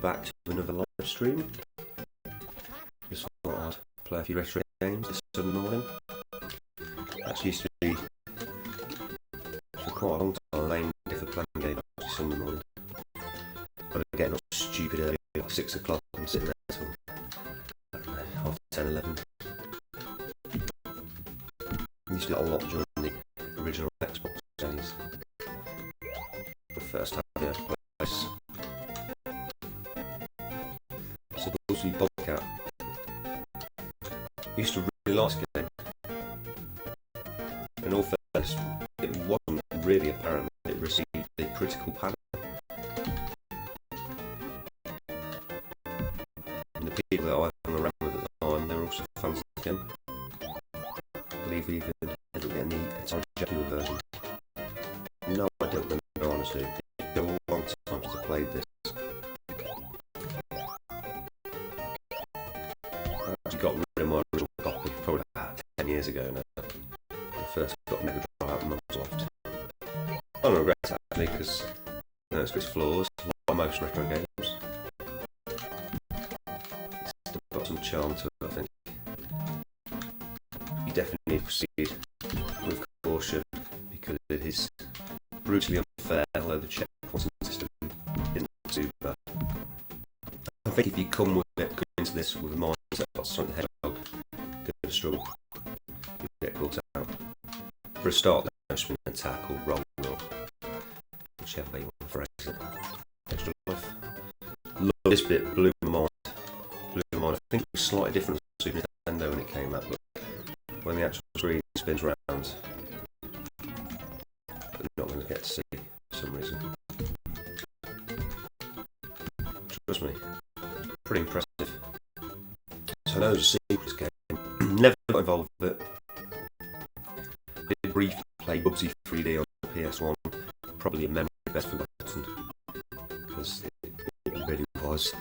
back to another live stream. Just thought I'd play a few retro games this Sunday morning. Actually used to be for quite a long time I aimed for playing games this Sunday morning. But I'm getting up stupid early, like 6 o'clock and sitting there till, I don't know, half 10, 11. I used to do that a lot during the original Xbox days. The first time I played this. Supposed to be Bobcat. I used to really like this game. In all fairness, it wasn't really apparent that it received the critical panel. And the people that I hung around with at the time, they were also fans of the game. I believe even didn't get any Atari Jaguar version. No, I don't remember honestly. It's been a long time since I played this. I actually got rid of my original copy probably about 10 years ago now. I first got Mega Drive out of Mum's loft. I don't regret it actually because it's got its flaws, like most retro games. It's still got some charm to it, I think. You definitely need to proceed with caution because it is brutally unfair, although the checkpointing system isn't too bad. I think if you come with it, go into this with a mindset of Sonic the Hedgehog, going to struggle. You'll get caught out. For a start, there's no attack or roll or whichever way you want to phrase it. Extra life. Look, this bit blew my mind. I think it was slightly different to Super Nintendo when it came out, but when the actual screen spins round, I'm not going to get to see for some reason. Trust me, pretty impressive. So I know there's a sequel to this game. Never got involved with it. Did briefly play Bubsy 3D on the PS1. Probably a memory best forgotten because it really was.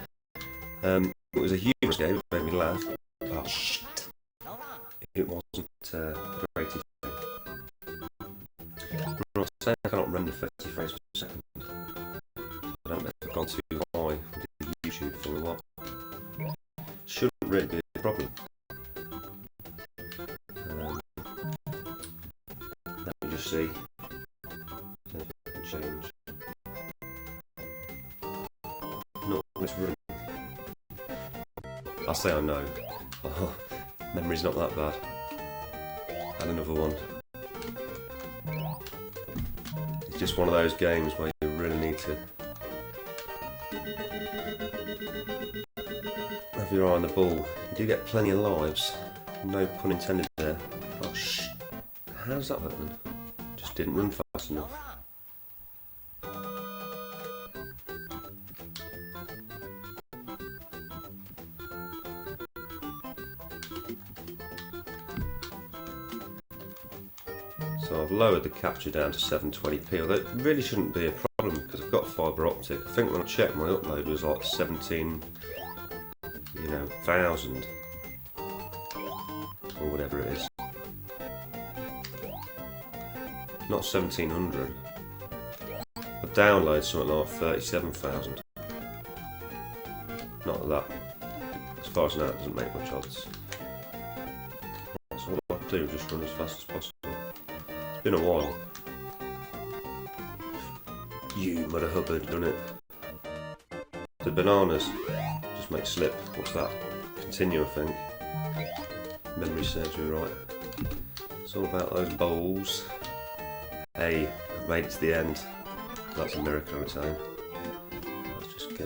It was a humorous game. It made me laugh. Oh shit! It wasn't the greatest game. I was saying I cannot render 30 frames per second. I don't know if I've gone too high with the YouTube thing or what. Shouldn't really be a problem. Let me just see. See if I can change. Not this room. I say I know. Oh, memory's not that bad. And another one. It's just one of those games where you really need to have your eye on the ball. You do get plenty of lives. No pun intended there. Oh shh. How's that happen? Just didn't run fast enough. So I've lowered the capture down to 720p, although it really shouldn't be a problem because I've got fibre optic. I think when I checked my upload was like 17,000 or whatever it is. Not 1700. I download something like 37,000. Not that. As far as I know, it doesn't make much odds. So what I have to do is just run as fast as possible. It's been a while. You Mother Hubbard done it. The bananas just make slip. What's that? Continue, I think. Memory serves me right. It's all about those bowls. Hey, I've made it to the end. That's a miracle on its own. Let's just go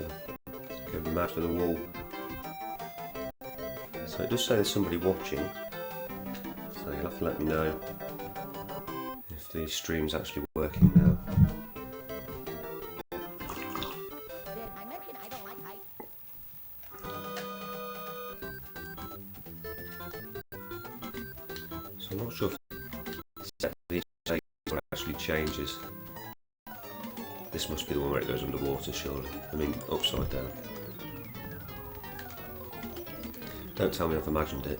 mad for the wall. So it does say there's somebody watching. So you'll have to let me know if the stream's actually working now. So I'm not sure if these actually changes. This must be the one where it goes underwater, surely. I mean, upside down. Don't tell me I've imagined it.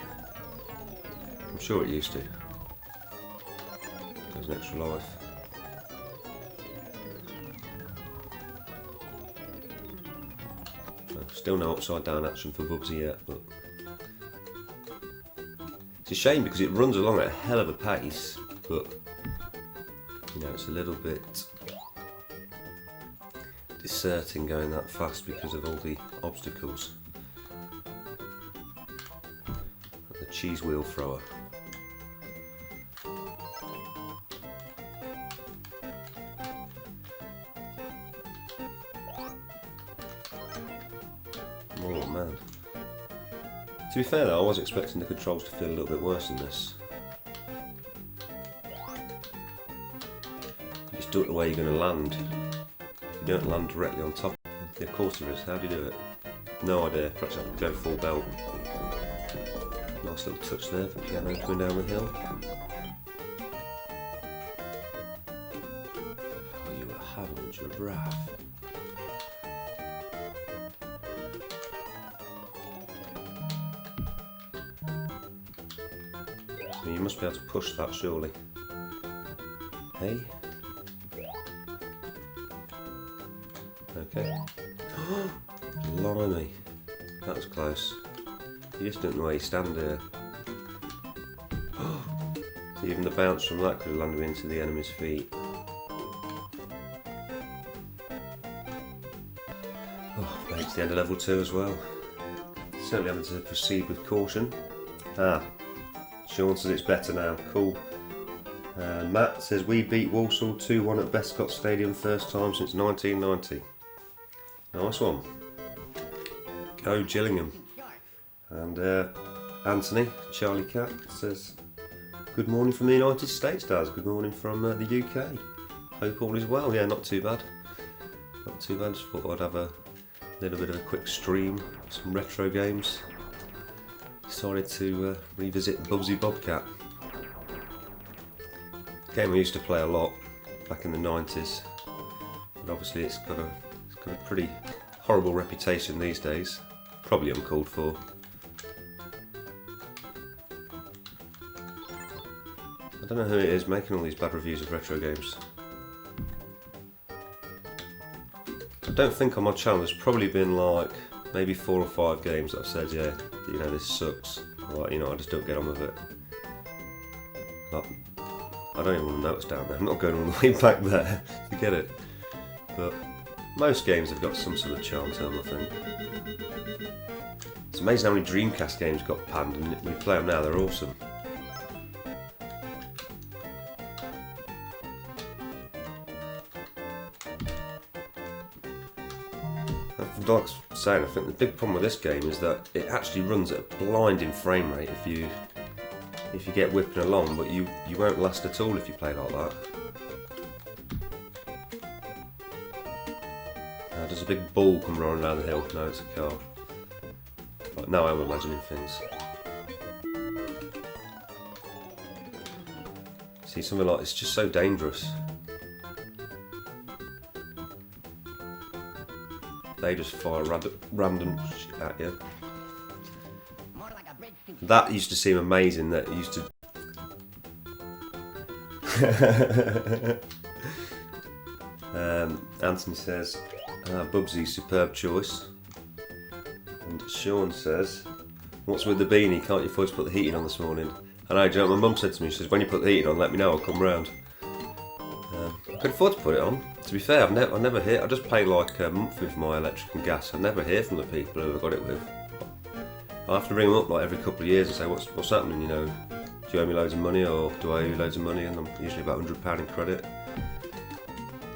I'm sure it used to. There's an extra life. Still no upside down action for Bubsy yet, but it's a shame because it runs along at a hell of a pace, but you know, it's a little bit discerting going that fast because of all the obstacles. Like the cheese wheel thrower. Oh man. To be fair though, I was expecting the controls to feel a little bit worse than this. You just do it the way you're going to land. If you don't land directly on top, of course there is. How do you do it? No idea. Perhaps I can go full belt. Nice little touch there for piano coming down the hill. Oh, you were having a giraffe. You must be able to push that surely. Hey? Okay. Blimey. That was close. You just don't know where you stand here. So even the bounce from that could have landed into the enemy's feet. Oh, makes the end of level 2 as well. Certainly having to proceed with caution. Ah. Sean says it's better now, cool. Matt says we beat Walsall 2-1 at Bestcott Stadium, first time since 1990. Nice one. Go Gillingham. And Anthony, Charlie Cat, says good morning from the United States, Daz. Good morning from the UK. Hope all is well. Yeah, not too bad. Not too bad. Just thought I'd have a little bit of a quick stream, some retro games. Decided to revisit Bubsy Bobcat. Game we used to play a lot back in the 90s, but obviously it's got a pretty horrible reputation these days. Probably uncalled for. I don't know who it is making all these bad reviews of retro games. I don't think on my channel there's probably been like maybe 4 or 5 games that I've said, yeah, you know, this sucks. Like, you know, I just don't get on with it. Like, I don't even want to know what's down there. I'm not going all the way back there to get it. But most games have got some sort of charm to them, I think. It's amazing how many Dreamcast games got panned, and when you play them now, they're awesome. Like I was saying, I think the big problem with this game is that it actually runs at a blinding frame rate if you get whipping along, but you won't last at all if you play like that. Does a big ball come rolling down the hill? No, it's a car. But now I'm imagining things. See, something like it's just so dangerous. They just fire random shit at you. That used to seem amazing. That used to. Anthony says, Bubsy, superb choice. And Sean says, what's with the beanie? Can't you afford to put the heating on this morning? I know, do you know what my mum said to me? She says, when you put the heating on, let me know, I'll come round. I could afford to put it on. To be fair, I never hear. I just pay like a monthly for my electric and gas. I never hear from the people who I've got it with. I have to ring them up like every couple of years and say, what's happening? You know, do you owe me loads of money, or do I owe you loads of money? And I'm usually about £100 in credit.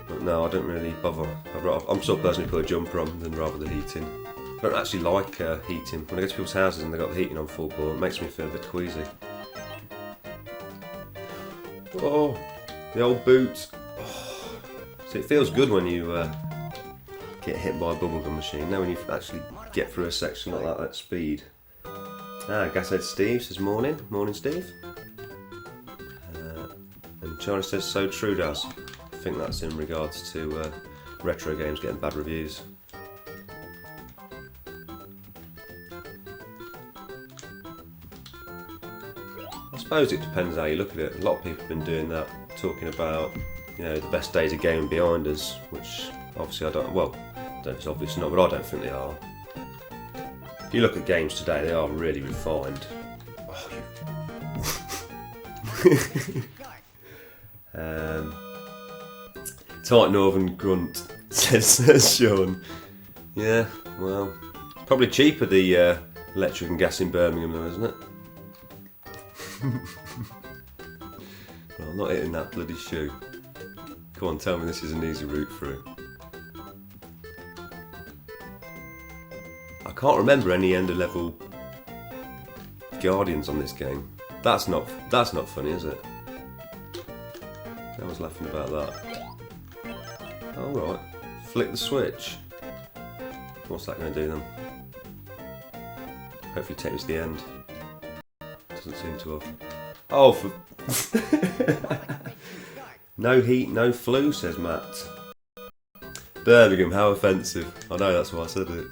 But no, I don't really bother. I'm sort of person who put a jumper on than rather the heating. I don't actually like heating. When I go to people's houses and they've got the heating on full bore, it makes me feel a bit queasy. Oh, the old boot. Oh. So it feels good when you get hit by a bubblegum machine. Now when you actually get through a section like that at speed. Gashead Steve says morning. Morning, Steve. And Charlie says so true, Daz. I think that's in regards to retro games getting bad reviews. I suppose it depends how you look at it. A lot of people have been doing that, talking about, you know, the best days of gaming behind us, which obviously I don't know if it's obvious or not, but I don't think they are. you look at games today, they are really refined. Tight Northern Grunt, says Sean. Yeah, well, it's probably cheaper the electric and gas in Birmingham though, isn't it? Well, I'm not hitting that bloody shoe. Come on, tell me this is an easy route through. I can't remember any end of level guardians on this game. That's not funny, is it? I was laughing about that. Oh right, flick the switch. What's that going to do then? Hopefully take me to the end. Doesn't seem to have. Oh, for no heat, no flu, says Matt. Birmingham, how offensive. I know, that's why I said it.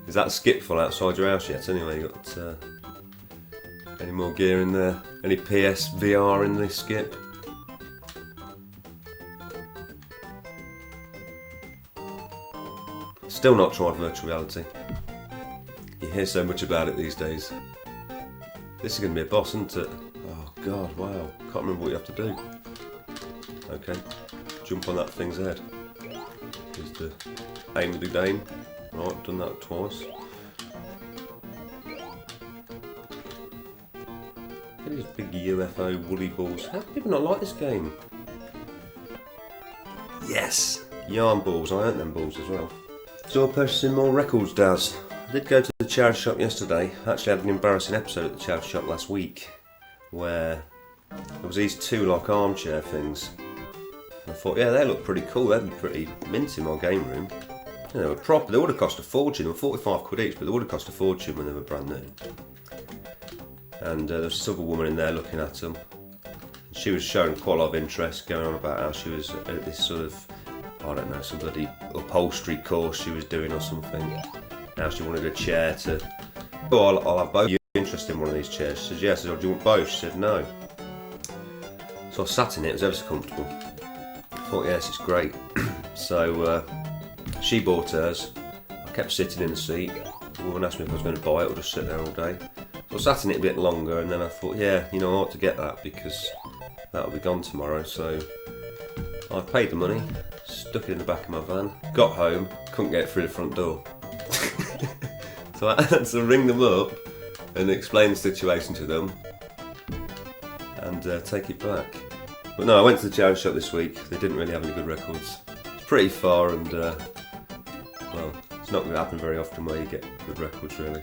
Is that skip full outside your house yet? Anyway, you got any more gear in there? Any PSVR in this skip? Still not tried virtual reality. You hear so much about it these days. This is going to be a boss, isn't it? Oh god, wow. Can't remember what you have to do. Okay, jump on that thing's head. Here's the aim with the game. Right, done that twice. Look at these big UFO woolly balls. How do people not like this game? Yes! Yarn balls, I earned them balls as well. So purchasing more records, Daz. I did go to the charity shop yesterday. I actually had an embarrassing episode at the charity shop last week where there was these two like armchair things. I thought, yeah, they look pretty cool. They'd be pretty mint in my game room. You know, they were proper. They would have cost a fortune. They were 45 quid each, but they would have cost a fortune when they were brand new. And there was this other woman in there looking at them. She was showing quite a lot of interest, going on about how she was at this sort of, I don't know, some bloody upholstery course she was doing or something. Now she wanted a chair to, oh, I'll have both. Are you interested in one of these chairs? She said yes. I said, oh, do you want both? She said no. So I sat in it. It was ever so comfortable. I thought, yes, it's great. So she bought hers. I kept sitting in the seat. The woman asked me if I was going to buy it or just sit there all day. So I sat in it a bit longer, and then I thought, yeah, you know, I ought to get that because that'll be gone tomorrow. So I paid the money, stuck it in the back of my van, got home, couldn't get it through the front door. So I had to ring them up and explain the situation to them and take it back. But no, I went to the charity shop this week. They didn't really have any good records. It's pretty far and, well, it's not going to happen very often where you get good records, really.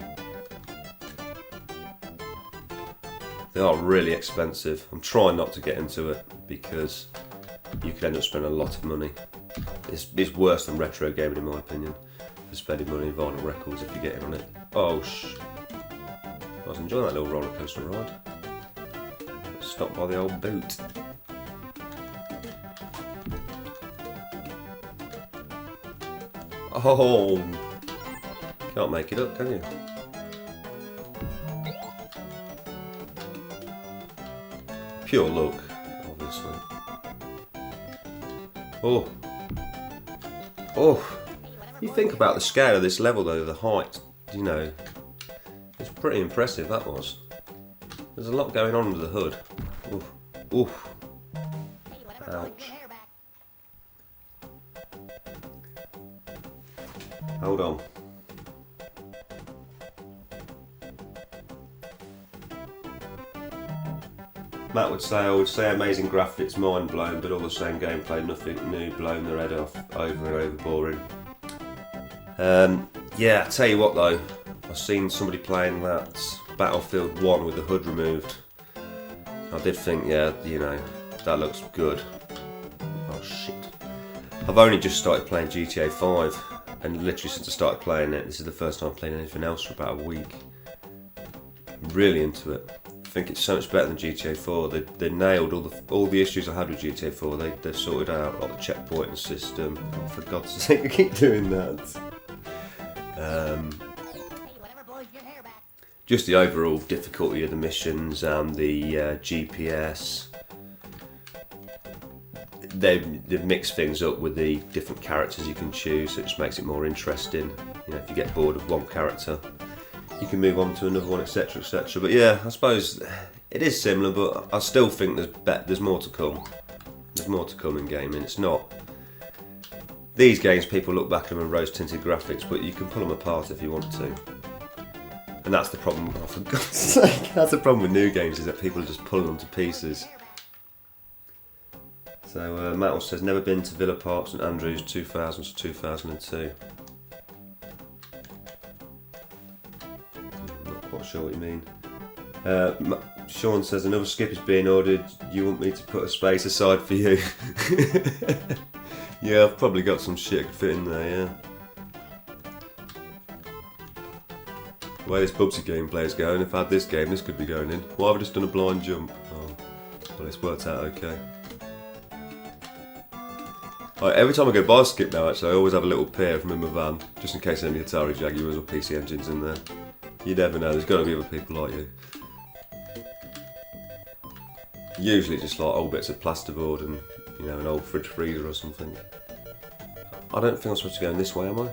They are really expensive. I'm trying not to get into it because you could end up spending a lot of money. It's worse than retro gaming in my opinion, for spending money on vinyl records if you get in on it. Oh, I was enjoying that little roller coaster ride. Stopped by the old boot. Oh, can't make it up, can you? Pure luck, obviously. Oh. Oh. You think about the scale of this level though, the height, you know, it's pretty impressive, that was. There's a lot going on under the hood. Oof. Oof. Ouch. Hold on. Matt would say, I would say amazing graphics, mind blown, but all the same gameplay, nothing new, blown their head off, over and over boring. Yeah, I tell you what though, I've seen somebody playing that Battlefield 1 with the hood removed. I did think, yeah, you know, that looks good. Oh shit. I've only just started playing GTA 5, and literally since I started playing it, this is the first time I'm playing anything else for about a week. I'm really into it. I think it's so much better than GTA 4. They nailed all the issues I had with GTA 4. They've sorted out like the checkpointing system. Oh, for God's sake, I keep doing that. Just the overall difficulty of the missions and the GPS. they've mixed things up with the different characters you can choose, so it just makes it more interesting. You know, if you get bored of one character, you can move on to another one, etc., etc. But yeah, I suppose it is similar, but I still think there's more to come. There's more to come in gaming. It's not these games. People look back at them and rose-tinted graphics, but you can pull them apart if you want to. And that's the problem. Oh, for God's sake, that's the problem with new games, is that people are just pulling them to pieces. So Matt says, never been to Villa Park, St Andrews, 2000 to 2002. I'm not quite sure what you mean. Sean says, another skip is being ordered. You want me to put a space aside for you? Yeah, I've probably got some shit I could fit in there, yeah. The way this Bubsy gameplay is going, if I had this game, this could be going in. Why have I just done a blind jump? Oh, well, it's worked out okay. Right, every time I go by skip now, actually, I always have a little peer from in my van, just in case any Atari Jaguars or PC Engines in there. You never know, there's got to be other people like you. Usually just like old bits of plasterboard and, you know, an old fridge freezer or something. I don't think I'm supposed to go in this way, am I?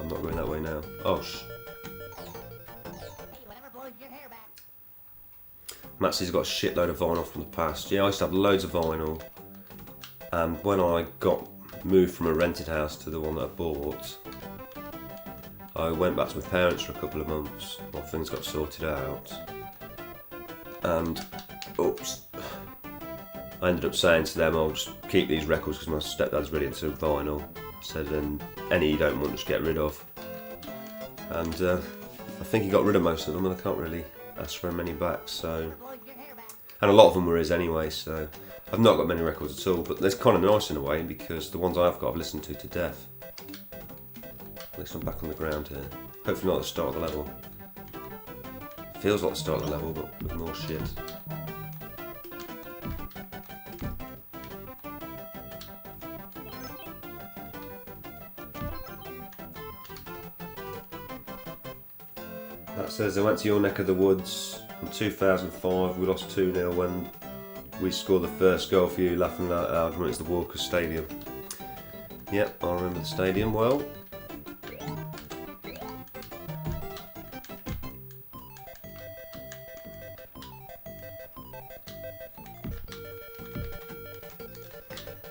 I'm not going that way now. Oh, Maxie's got a shitload of vinyl from the past. Yeah, I used to have loads of vinyl. And when I got moved from a rented house to the one that I bought, I went back to my parents for a couple of months while things got sorted out. And, oops, I ended up saying to them, I'll just keep these records because my stepdad's really into vinyl. I said, and any you don't want, just get rid of. And I think he got rid of most of them, and I can't really ask for many back, so. And a lot of them were his anyway, so. I've not got many records at all, but that's kind of nice in a way, because the ones I've got I've listened to death. At least I'm back on the ground here. Hopefully not at the start of the level. Feels like the start of the level, but with more shit. That says, I went to your neck of the woods in 2005. We lost 2-0 when we scored the first goal for you, laughing out loud when it's the Walker Stadium. Yep, I remember the stadium well.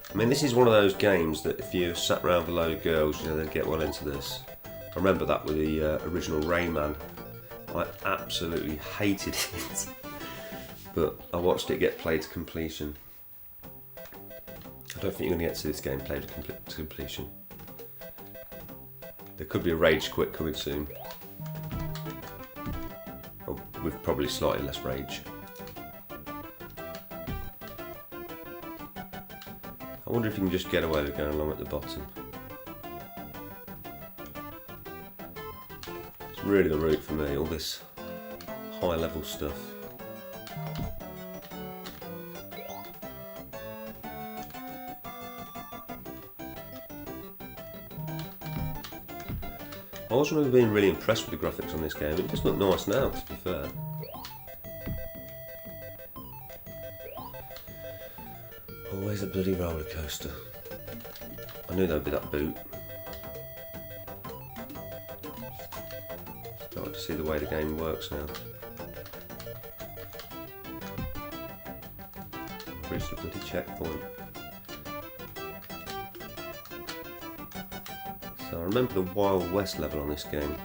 I mean, this is one of those games that if you sat around with a load of girls, you know, they'd get well into this. I remember that with the original Rayman. I absolutely hated it. But I watched it get played to completion. I don't think you're going to get to this game played to completion. There could be a rage quit coming soon. Oh, with probably slightly less rage. I wonder if you can just get away with going along at the bottom. It's really the route for me, all this high level stuff. I always remember being really impressed with the graphics on this game. It just looked nice now, to be fair. Always a bloody roller coaster. I knew there'd be that boot. Starting to see the way the game works now. I've reached a bloody checkpoint. So I remember the Wild West level on this game.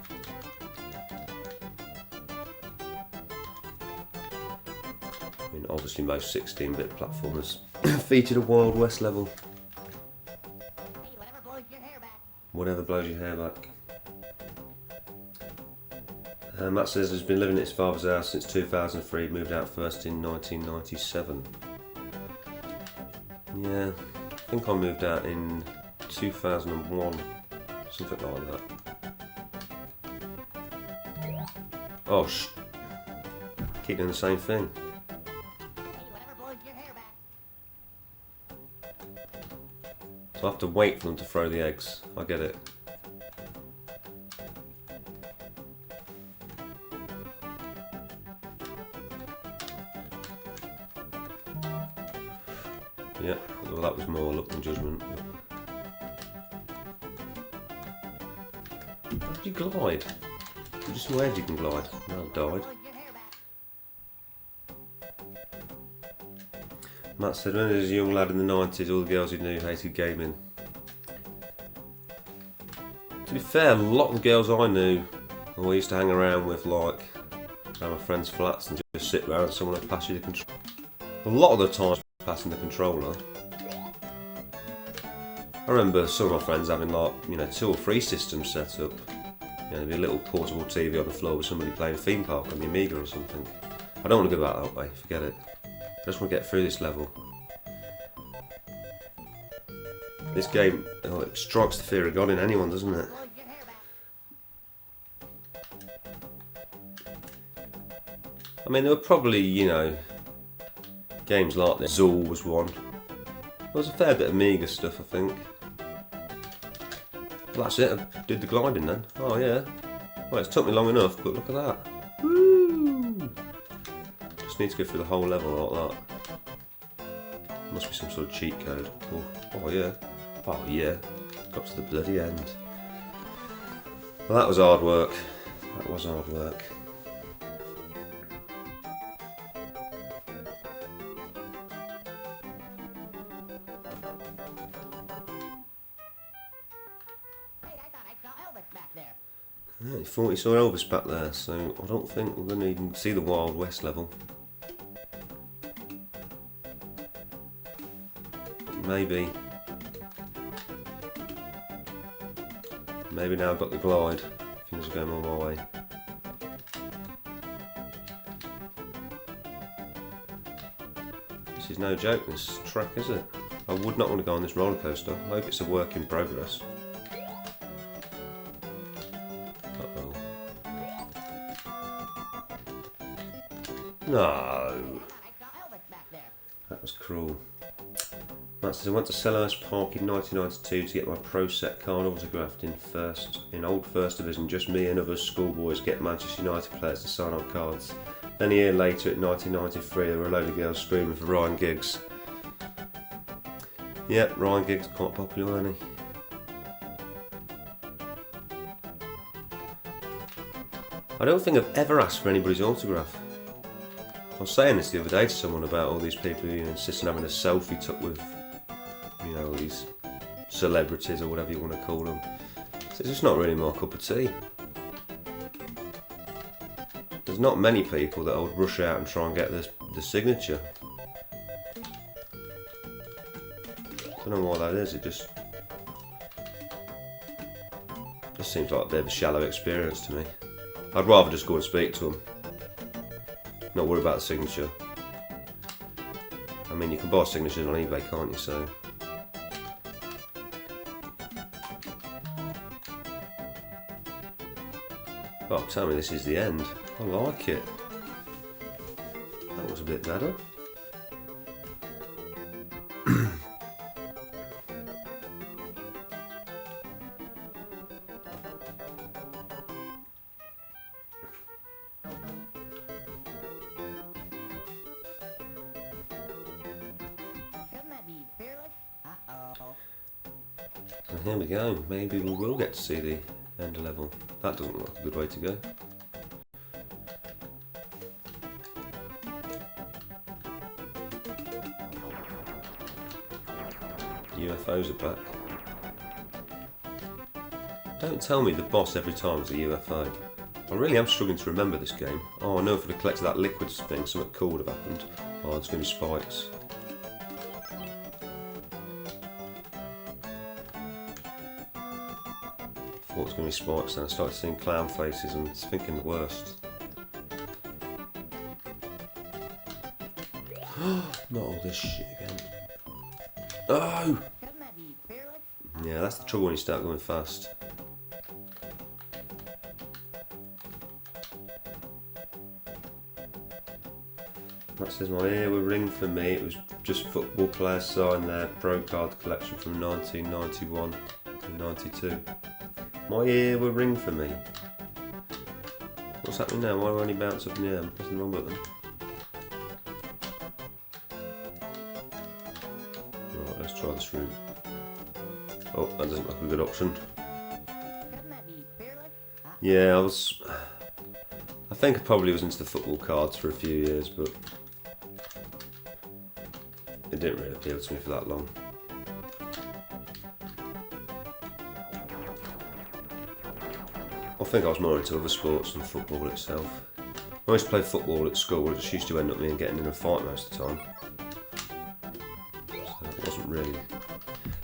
I mean, obviously most 16-bit platformers featured a Wild West level. Whatever blows your hair back. Matt says he's been living at his father's house since 2003, moved out first in 1997. Yeah, I think I moved out in 2001. Something like that. Oh, keep doing the same thing. So I have to wait for them to throw the eggs. I get it. Yeah, well that was more luck than judgment. How did you glide? You just where you can glide. No, I've died. Matt said, when he was a young lad in the 90s, all the girls he knew hated gaming. To be fair, a lot of the girls I knew, who I used to hang around with, like, around my friends' flats and just sit around and someone would pass you the controller. A lot of the time, passing the controller. I remember some of my friends having, like, you know, 2 or 3 systems set up. You know, there'd be a little portable TV on the floor with somebody playing Theme Park on the Amiga or something. I don't want to go back that way, forget it. I just want to get through this level. This game, oh, it strikes the fear of God in anyone, doesn't it? I mean, there were probably, you know, games like this. Zool was one. There was a fair bit of Amiga stuff, I think. Well, that's it, I did the gliding then. Oh yeah. Well, it's took me long enough, but look at that. Woo! Just need to go through the whole level like that. Must be some sort of cheat code. Oh yeah. Oh yeah. Got to the bloody end. Well, that was hard work. That was hard work. Yeah, he thought he saw Elvis back there, so I don't think we're going to even see the Wild West level. Maybe. Maybe now I've got the glide. Things are going all my way. This is no joke, this track, is it? I would not want to go on this roller coaster. I hope it's a work in progress. Uh-oh. No! That was cruel. Matt says, I went to Selhurst Park in 1992 to get my Pro Set card autographed in old First Division. Just me and other schoolboys get Manchester United players to sign our cards. Then a year later, in 1993, there were a load of girls screaming for Ryan Giggs. Yep, Ryan Giggs quite popular, isn't he? I don't think I've ever asked for anybody's autograph. I was saying this the other day to someone about all these people who insist on having a selfie took with, you know, all these celebrities or whatever you want to call them. So it's just not really my cup of tea. There's not many people that would rush out and try and get the signature. I don't know why that is, it just seems like a bit of a shallow experience to me. I'd rather just go and speak to them. Not worry about the signature. I mean, you can buy signatures on eBay, can't you? So, oh, tell me this is the end. I like it. That was a bit better. And here we go, maybe we will get to see the end level. That doesn't look like a good way to go. UFOs are back. Don't tell me the boss every time is a UFO. I really am struggling to remember this game. Oh, I know if I'd have collected that liquid thing, something cool would have happened. Oh, there's going to be spikes. I thought it was going to be spikes, and I started seeing clown faces and thinking the worst. Not all this shit again. Oh! Yeah, that's the trouble when you start going fast. That says my ear would ring for me. It was just football players signed their pro card collection from 1991 to 92. My ear would ring for me. What's happening now? Why are I only bounce up in the air? I'm pressing the wrong button. Let's try this route. Oh, that doesn't look like a good option. Yeah, I think I probably was into the football cards for a few years, but it didn't really appeal to me for that long. I think I was more into other sports than football itself. When I used to play football at school, it just used to end up me getting in a fight most of the time. So it wasn't really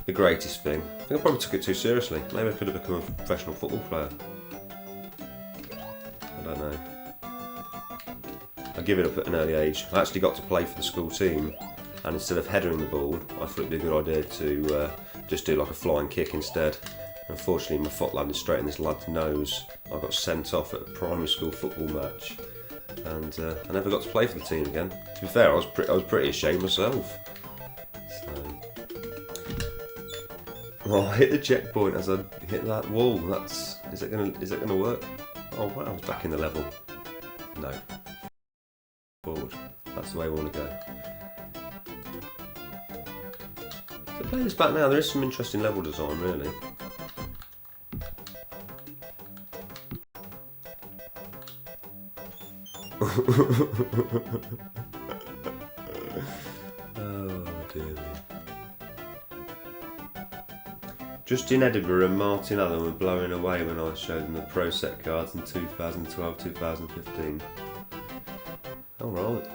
the greatest thing. I think I probably took it too seriously. Maybe I could have become a professional football player. I don't know. I give it up at an early age. I actually got to play for the school team, and instead of headering the ball, I thought it'd be a good idea to just do like a flying kick instead. Unfortunately, my foot landed straight in this lad's nose. I got sent off at a primary school football match, and I never got to play for the team again. To be fair, I was pretty ashamed myself. So, well, I hit the checkpoint as I hit that wall. Is it gonna work? Oh wow, I was back in the level. No. Forward. That's the way I want to go. So playing this back now, there is some interesting level design, really. Oh dear me. Just in Edinburgh, Martin Allen were blowing away when I showed them the Pro Set cards in 2012-2015. Alright.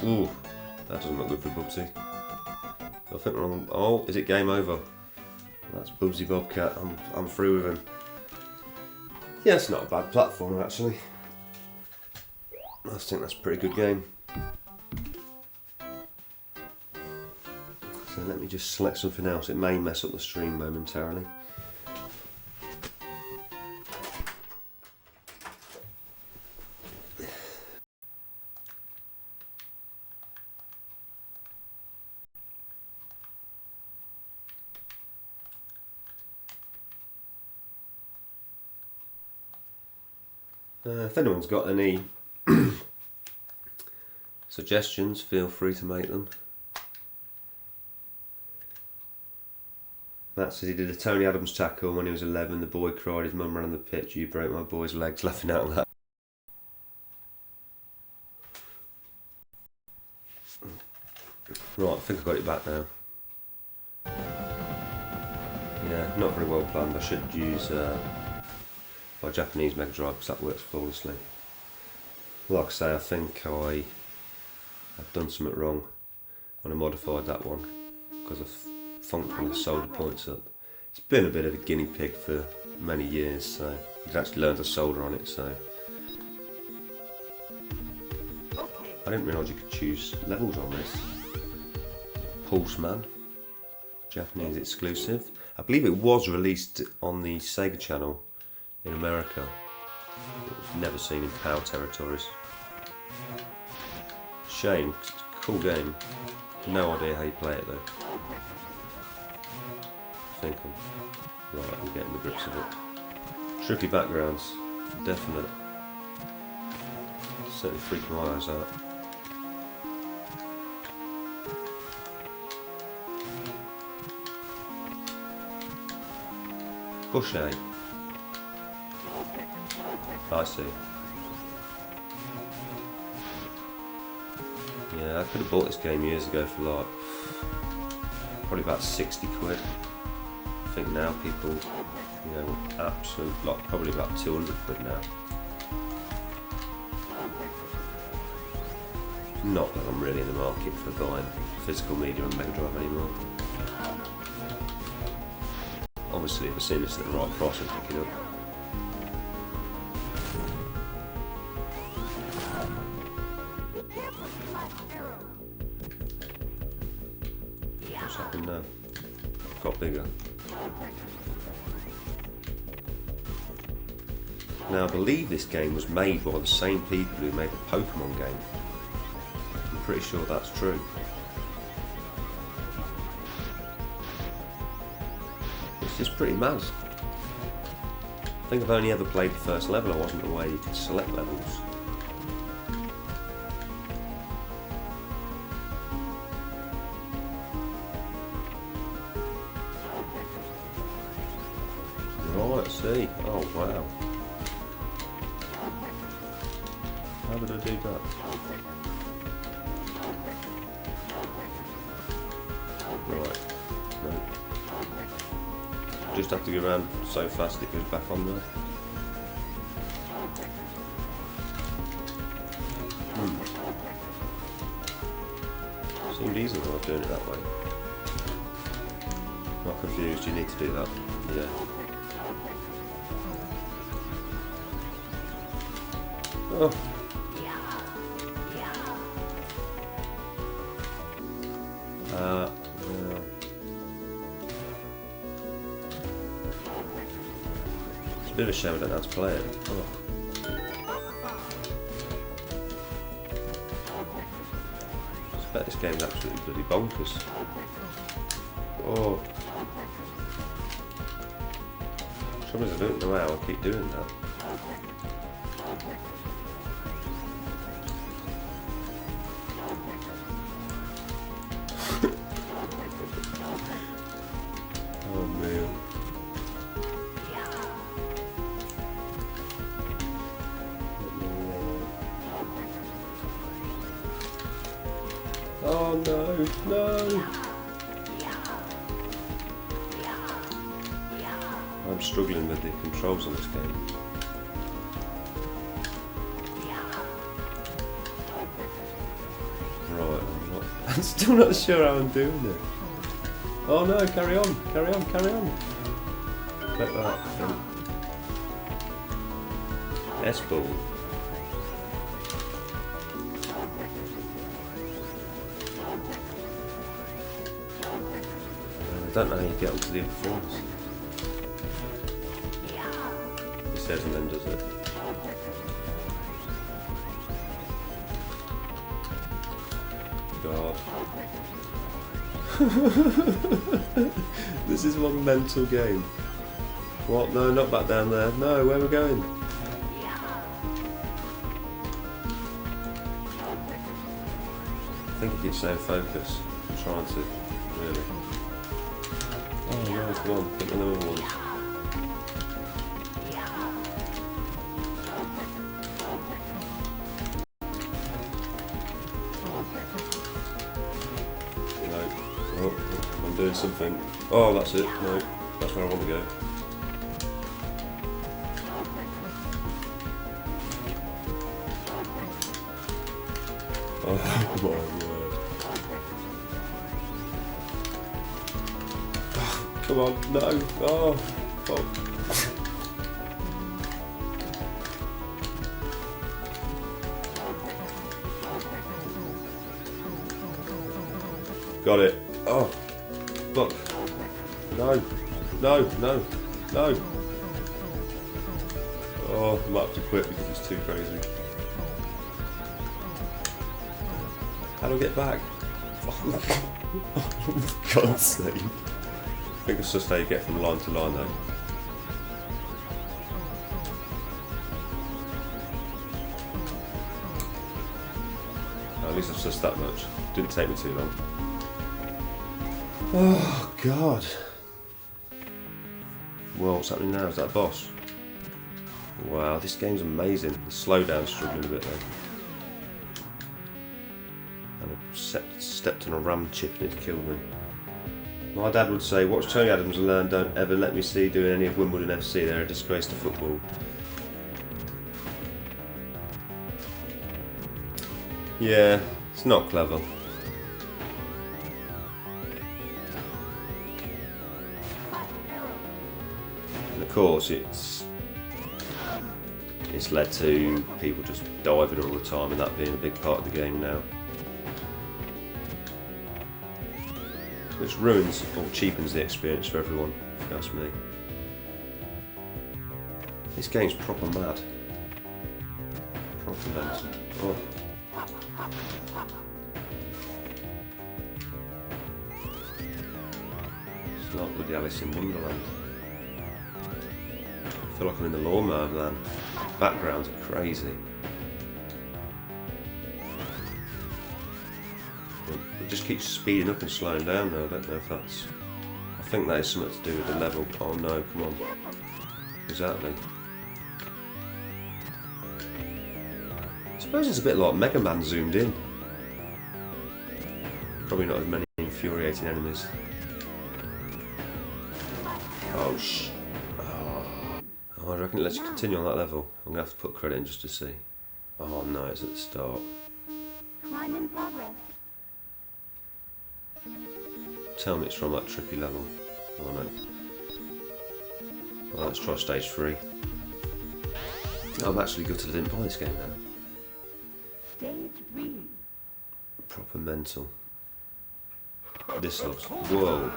Ooh, that doesn't look good for Bubsy. I think we're on. Oh, is it game over? That's Bubsy Bobcat. I'm through with him. Yeah, it's not a bad platform actually. I think that's a pretty good game. So let me just select something else. It may mess up the stream momentarily. If anyone's got any suggestions, feel free to make them. Matt says he did a Tony Adams tackle when he was 11. The boy cried, his mum ran on the pitch. You broke my boy's legs, laughing out loud. Right, I think I got it back now. Yeah, not very well planned. I should use my Japanese Mega Drive because that works flawlessly. Like I say, I think I've done something wrong when I modified that one because I've funked the solder points up. It's been a bit of a guinea pig for many years, so I've actually learned to solder on it. So I didn't realise you could choose levels on this. Pulseman, Japanese exclusive. I believe it was released on the Sega channel in America. It was never seen in PAL territories. Shame, it's a cool game. No idea how you play it though. I think I'm getting the grips of it. Tricky backgrounds, definite. Certainly freaking my eyes out. Bush A. I see. Yeah, I could have bought this game years ago for like probably about 60 quid. I think now people, you know, absolute like probably about 200 quid now. Not that I'm really in the market for buying physical media on Mega Drive anymore. Obviously, if I've seen this at the right price, I'll pick it up. What's happened now? Got bigger. Now, I believe this game was made by the same people who made the Pokemon game. I'm pretty sure that's true. It's just pretty mad. I think I've only ever played the first level. I wasn't aware you could select levels. see. Oh wow. How did I do that? Right. No. Just have to go around so fast it goes back on there. Seemed easy when I was doing it that way. Not confused, you need to do that. Yeah. Oh. Well. It's a bit of a shame I don't know how to play it. Oh. I bet this game's absolutely bloody bonkers. Oh. For some reason I don't know how I keep doing that. Oh man. Oh no, no! I'm struggling with the controls on this game. Right, I'm still not sure how I'm doing it. Oh no, carry on, carry on, carry on. Like that. S-ball. I don't know how you get onto the other things. He says and then does it. God. This is one mental game. What? No, not back down there. No, where are we going? I think it keeps saying focus. I'm trying to, really. Oh no, come on, get another one. No. Oh, I'm doing something. Oh, that's it. No, that's where I want to go. Oh my word. Come on, no. Oh. Oh. Got it. Oh. Look. No. No, no, no. Oh, I might have to quit because it's too crazy. How do I get back? Oh, for God's sake. I think it's just how you get from line to line though. At least it's just that much. Didn't take me too long. Oh God. Well, what's happening now? Is that a boss? Wow, this game's amazing. The slowdown's struggling a bit though. And I stepped on a ram chip and it's killed me. My dad would say, watch Tony Adams and learn, don't ever let me see doing any of Wimbledon FC, they're a disgrace to football. Yeah, it's not clever. And of course it's led to people just diving all the time and that being a big part of the game now. Which ruins or cheapens the experience for everyone, if you ask me. This game's proper mad. Proper mental. Oh. It's not bloody Alice in Wonderland. I feel like I'm in the Lawnmower Man. Backgrounds are crazy. It just keeps speeding up and slowing down though. I don't know if that's... I think that is something to do with the level. Oh no, come on. Exactly. I suppose it's a bit like Mega Man zoomed in. Probably not as many infuriating enemies. Oh, Oh, I reckon it lets you continue on that level. I'm going to have to put credit in just to see. Oh no, it's at the start. Climb in progress. Tell me it's from that trippy level. Oh no. Well, let's try stage 3. I'm actually gutted I didn't buy this game now. Stage 3. Proper mental. This looks... Whoa.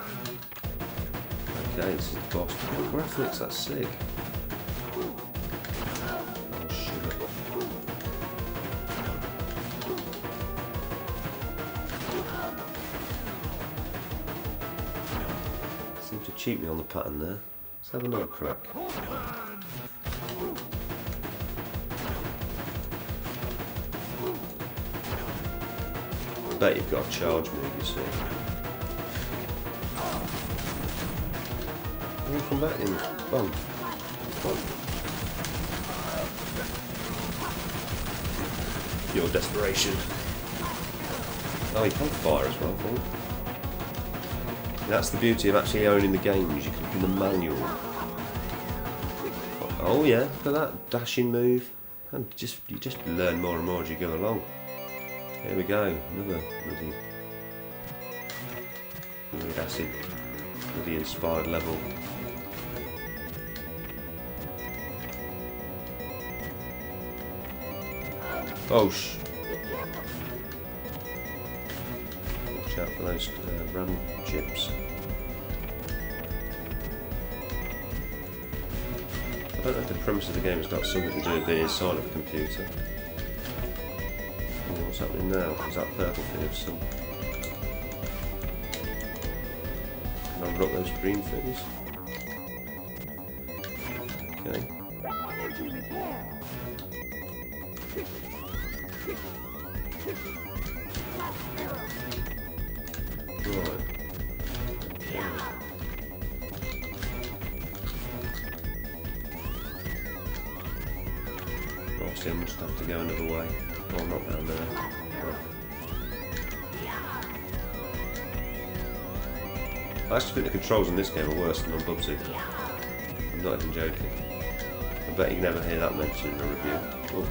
Okay, this is the boss. The graphics, that's sick. Oh shit. Seemed to cheat me on the pattern there. Let's have another crack. I bet you've got a charge move, you see. Can you come back in? Bum. Bum. Your desperation. Oh, you can fire as well, I think. That's the beauty of actually owning the games. You can look in the manual. Oh yeah, look at that dashing move. And you just learn more and more as you go along. Here we go, another bloody acid, bloody inspired level. Oh watch out for those ram chips. I don't know if the premise of the game has got something to do with being inside of a computer. Oh, what's happening now? Is that purple thing of some... Can I rock those green things? Okay. Right. Obviously I must have to go another way. Oh, not down there. Oh. I actually think the controls in this game are worse than on Bubsy. I'm not even joking. I bet you can never hear that mentioned in a review. Oh.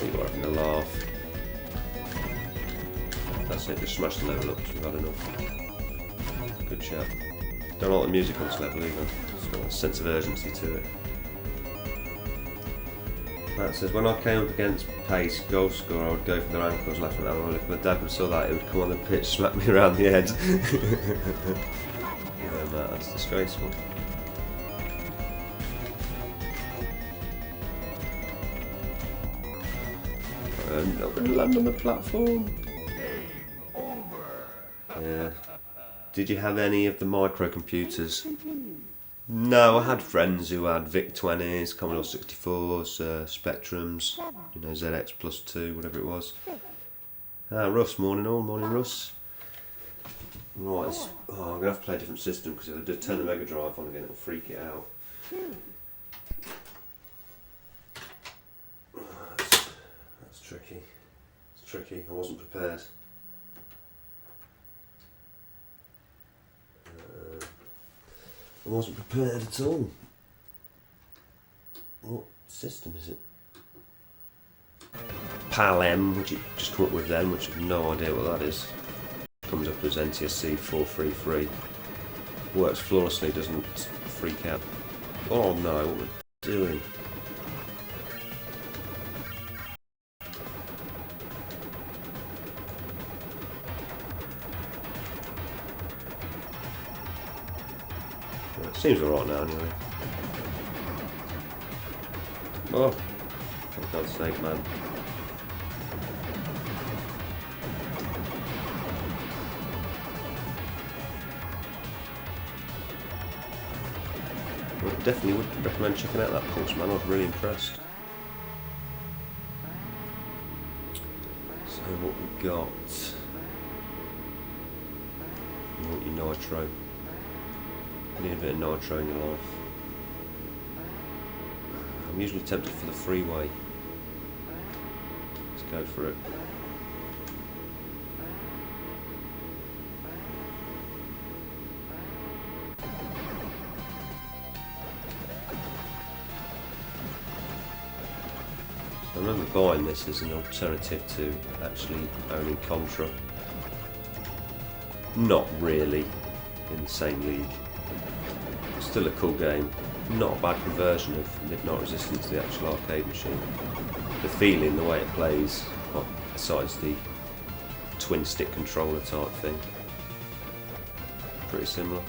Oh, you're having a laugh. That's it, just smash the level up, we've had enough. Good shout. Don't like the music on this level either. It's got a sense of urgency to it. That says, when I came up against pace, goal scorer, I would go for their ankles, laughing at them. If my dad would saw that, he would come on the pitch, smack me around the head. Yeah, Matt, that's disgraceful. I'm not going to land on the platform. Yeah. Did you have any of the microcomputers? No, I had friends who had VIC-20s, Commodore 64s, Spectrums, you know, ZX+2, whatever it was. Ah, Russ, morning all, morning Russ. Right, I'm going to have to play a different system because if I do turn the Mega Drive on again, it'll freak it out. That's tricky. It's tricky, I wasn't prepared. I wasn't prepared at all. What system is it? PAL-M, which you just come up with then, which I have no idea what that is. Comes up as NTSC 433. Works flawlessly, doesn't freak out. Oh no, what am I doing? Seems alright now anyway. Oh, for God's sake, man. Well, definitely would recommend checking out that course, man. I was really impressed. So what we got? You want your nitro. You need a bit of nitro in your life. I'm usually tempted for the freeway. Let's go for it. I remember buying this as an alternative to actually owning Contra. Not really in the same league. Still a cool game. Not a bad conversion of Midnight Resistance to the actual arcade machine. The feeling, the way it plays, well, besides the twin stick controller type thing, pretty similar.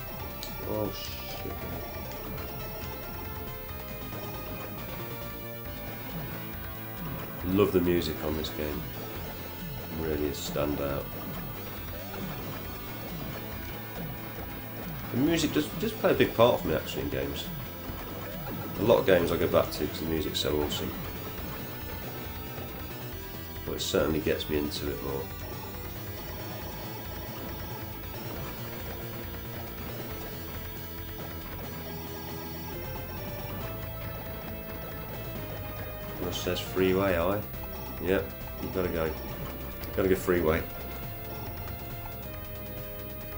Oh shit. Love the music on this game. Really is standout. The music does play a big part for me actually in games. A lot of games I go back to because the music's so awesome. But it certainly gets me into it more. Rush says freeway, aye. Yep, you gotta go. Gotta go freeway.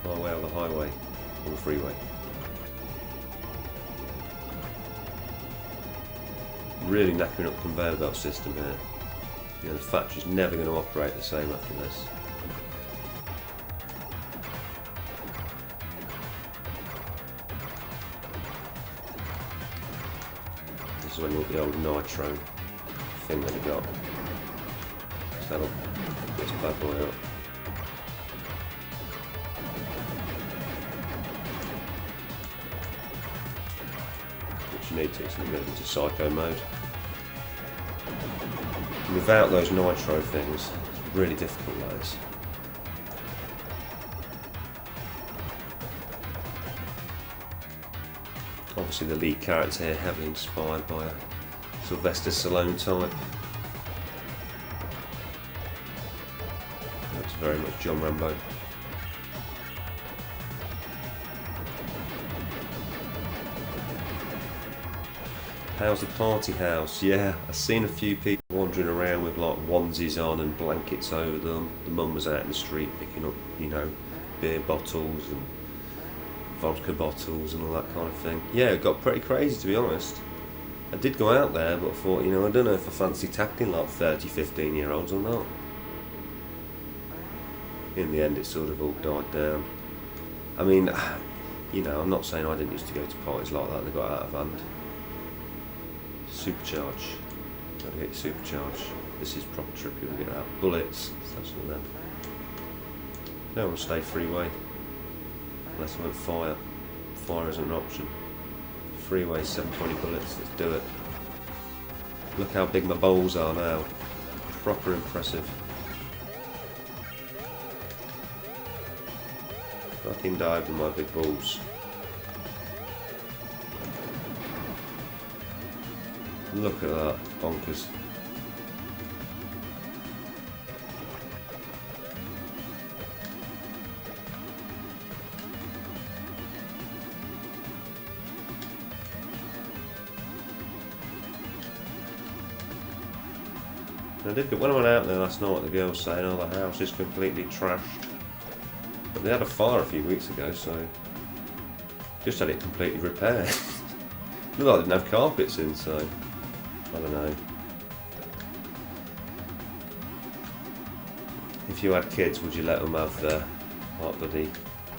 Highway or the highway? Or the freeway? Really knackering up the conveyor belt system here. You know, the factory's never going to operate the same after this. This is when you want the old nitro thing that I got. So that'll get this bad boy up. Which you need to, so you get into psycho mode. And without those nitro things, it's really difficult those. Obviously the lead character here heavily inspired by a Sylvester Stallone type. Looks very much John Rambo. How's the party house? Yeah, I've seen a few people wandering around with like onesies on and blankets over them. The mum was out in the street picking up, you know, beer bottles and vodka bottles and all that kind of thing. Yeah, it got pretty crazy to be honest. I did go out there, but I thought, you know, I don't know if I fancy tackling like 30, 15 year olds or not. In the end it sort of all died down. I mean, you know, I'm not saying I didn't used to go to parties like that, they got out of hand. Supercharge. Gotta get supercharge. This is proper tricky, we'll get out. Bullets, such as that. Don't want to stay freeway. Unless I went fire. Fire isn't an option. Freeway, 720 bullets, let's do it. Look how big my bowls are now. Proper impressive. Fucking dive with my big balls. Look at that, bonkers. I did get, when I went out there last night, the girl was saying, oh, the house is completely trashed. But they had a fire a few weeks ago, so just had it completely repaired. Looked like they didn't have carpets in, so I don't know. If you had kids, would you let them have like bloody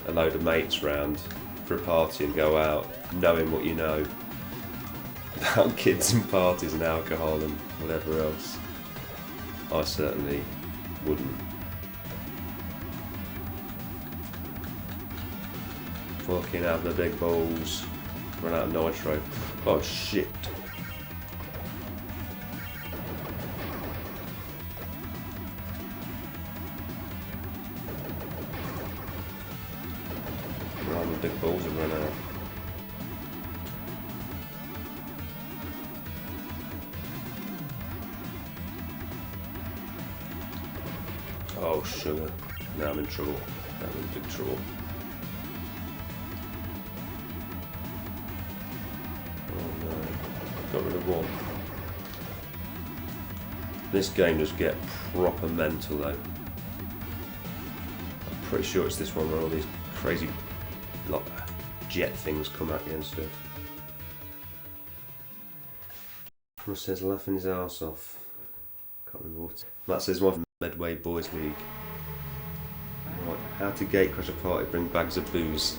a load of mates round for a party and go out, knowing what you know about kids and parties and alcohol and whatever else? I certainly wouldn't. Fucking have the big balls. Run out of nitro. Oh shit. Run the big balls and run out. Oh sugar. Now I'm in trouble. I'm in big trouble. Got rid of one. This game does get proper mental though. I'm pretty sure it's this one where all these crazy like jet things come at you and stuff. Russ says laughing his arse off. Can't remember what. Matt says one from Medway Boys League. Right, how to gate crash a party, bring bags of booze.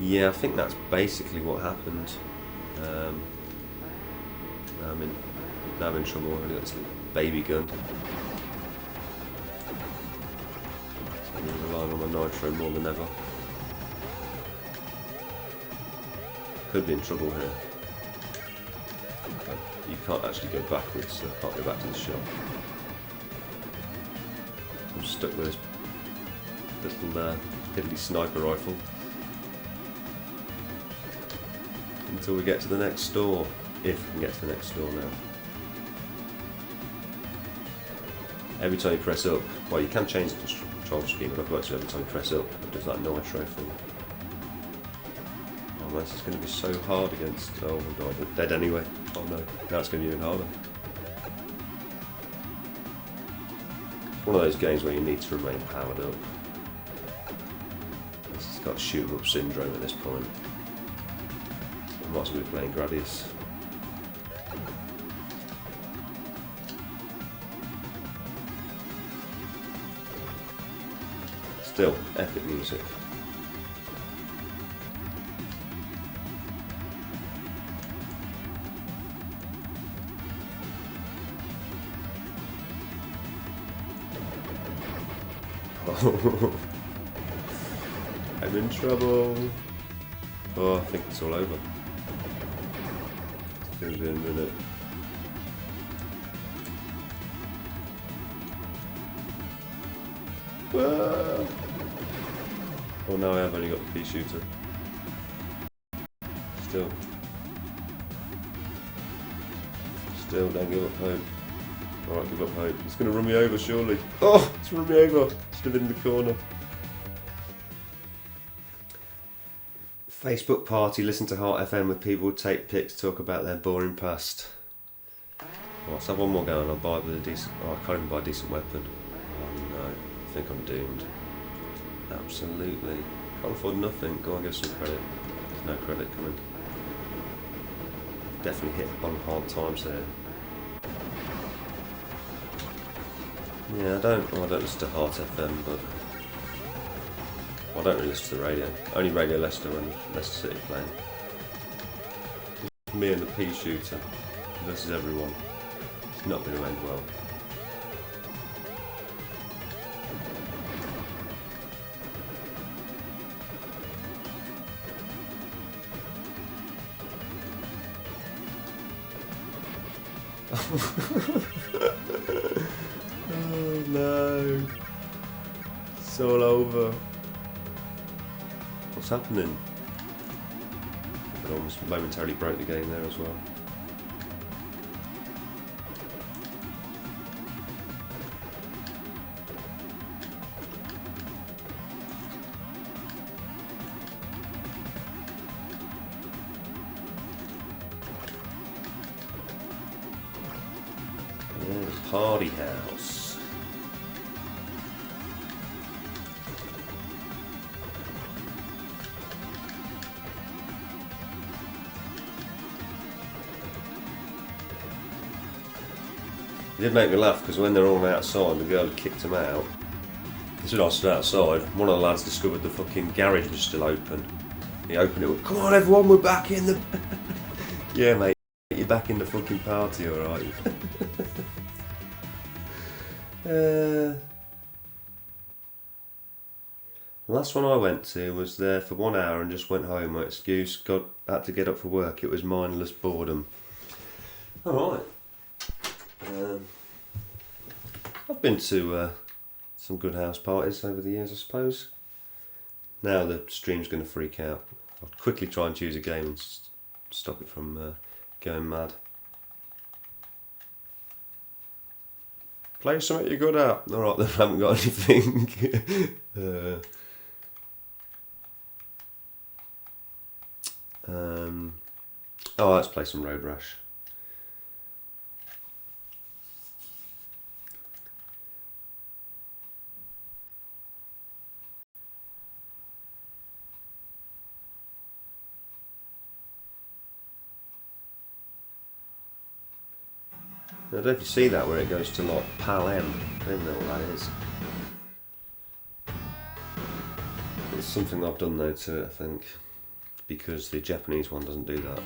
Yeah, I think that's basically what happened. Now I'm in trouble. I've only got this little baby gun. I'm relying on my nitro more than ever. Could be in trouble here. Okay. You can't actually go backwards, so I can't go back to the shop. I'm stuck with this little piddly sniper rifle until we get to the next store, if we can get to the next store now. Every time you press up, well, you can change the control scheme, but I've got to every time you press up, it does that nitro thing. Oh, this is going to be so hard against. Oh my god, I'm dead anyway. Oh no, now it's going to be even harder. It's one of those games where you need to remain powered up. This has got shoot 'em up syndrome at this point. I might as well be playing Gradius. Still, epic music. Oh, I'm in trouble. Oh, I think it's all over. It's going to be in a minute. Well, now I have only got the pea shooter. Still, don't give up hope. Alright, give up hope. It's going to run me over, surely. Oh, it's run me over. Still in the corner. Facebook party, listen to Heart FM with people who take pics, talk about their boring past. Well, let's have one more go and I'll buy it with a decent... Oh, I can't even buy a decent weapon. Oh no, I think I'm doomed. Absolutely. Can't afford nothing. Go on, give some credit. There's no credit coming. Definitely hit upon hard times there. Yeah, I don't listen to Heart FM, but I don't really listen to the radio. Only Radio Leicester and Leicester City playing. Me and the pea shooter versus everyone. It's not going to end well. Oh no, it's all over. What's happening? I almost momentarily broke the game there as well. Party house. It did make me laugh because when they're all outside, the girl had kicked them out. As soon as I stood outside, one of the lads discovered the fucking garage was still open. He opened it with, "Come on everyone, we're back in the..." Yeah mate, you're back in the fucking party, alright? The last one I went to was there for 1 hour and just went home. My excuse, had to get up for work. It was mindless boredom. Alright. I've been to some good house parties over the years, I suppose. Now the stream's going to freak out. I'll quickly try and choose a game and stop it from going mad. Play something you're good at. Alright, then I haven't got anything. Oh, let's play some Road Rash. I don't know if you see that where it goes to like PAL M. I don't know what that is. It's something I've done though to it, I think, because the Japanese one doesn't do that.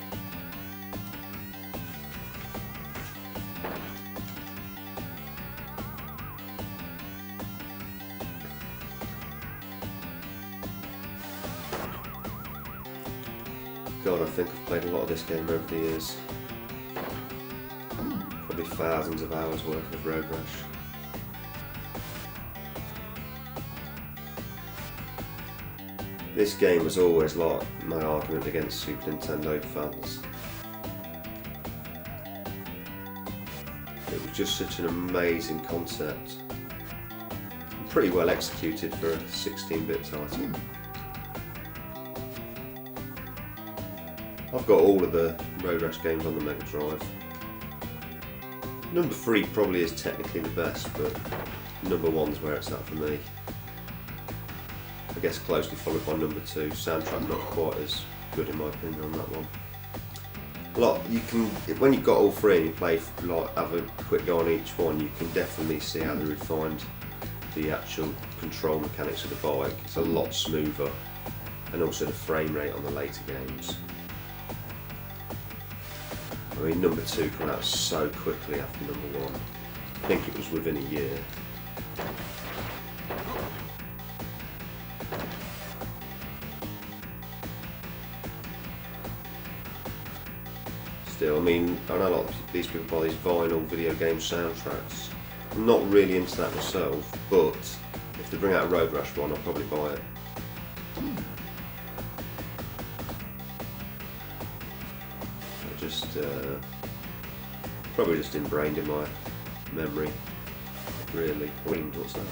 God, I think I've played a lot of this game over the years. Probably thousands of hours worth of Road Rash. This game was always like my argument against Super Nintendo fans. It was just such an amazing concept. Pretty well executed for a 16-bit title. I've got all of the Road Rash games on the Mega Drive. Number 3 probably is technically the best, but number 1's where it's at for me. I guess closely followed by number 2. Soundtrack not quite as good in my opinion on that one. When you've got all 3 and you play, like, have a quick go on each one, you can definitely see how they refined the actual control mechanics of the bike. It's a lot smoother, and also the frame rate on the later games. I mean, number 2 came out so quickly after number 1. I think it was within a year. Still, I mean, I know a lot of these people buy these vinyl video game soundtracks. I'm not really into that myself, but if they bring out a Road Rash one, I'll probably buy it. Probably just ingrained in my memory. Really. Wind, what's that?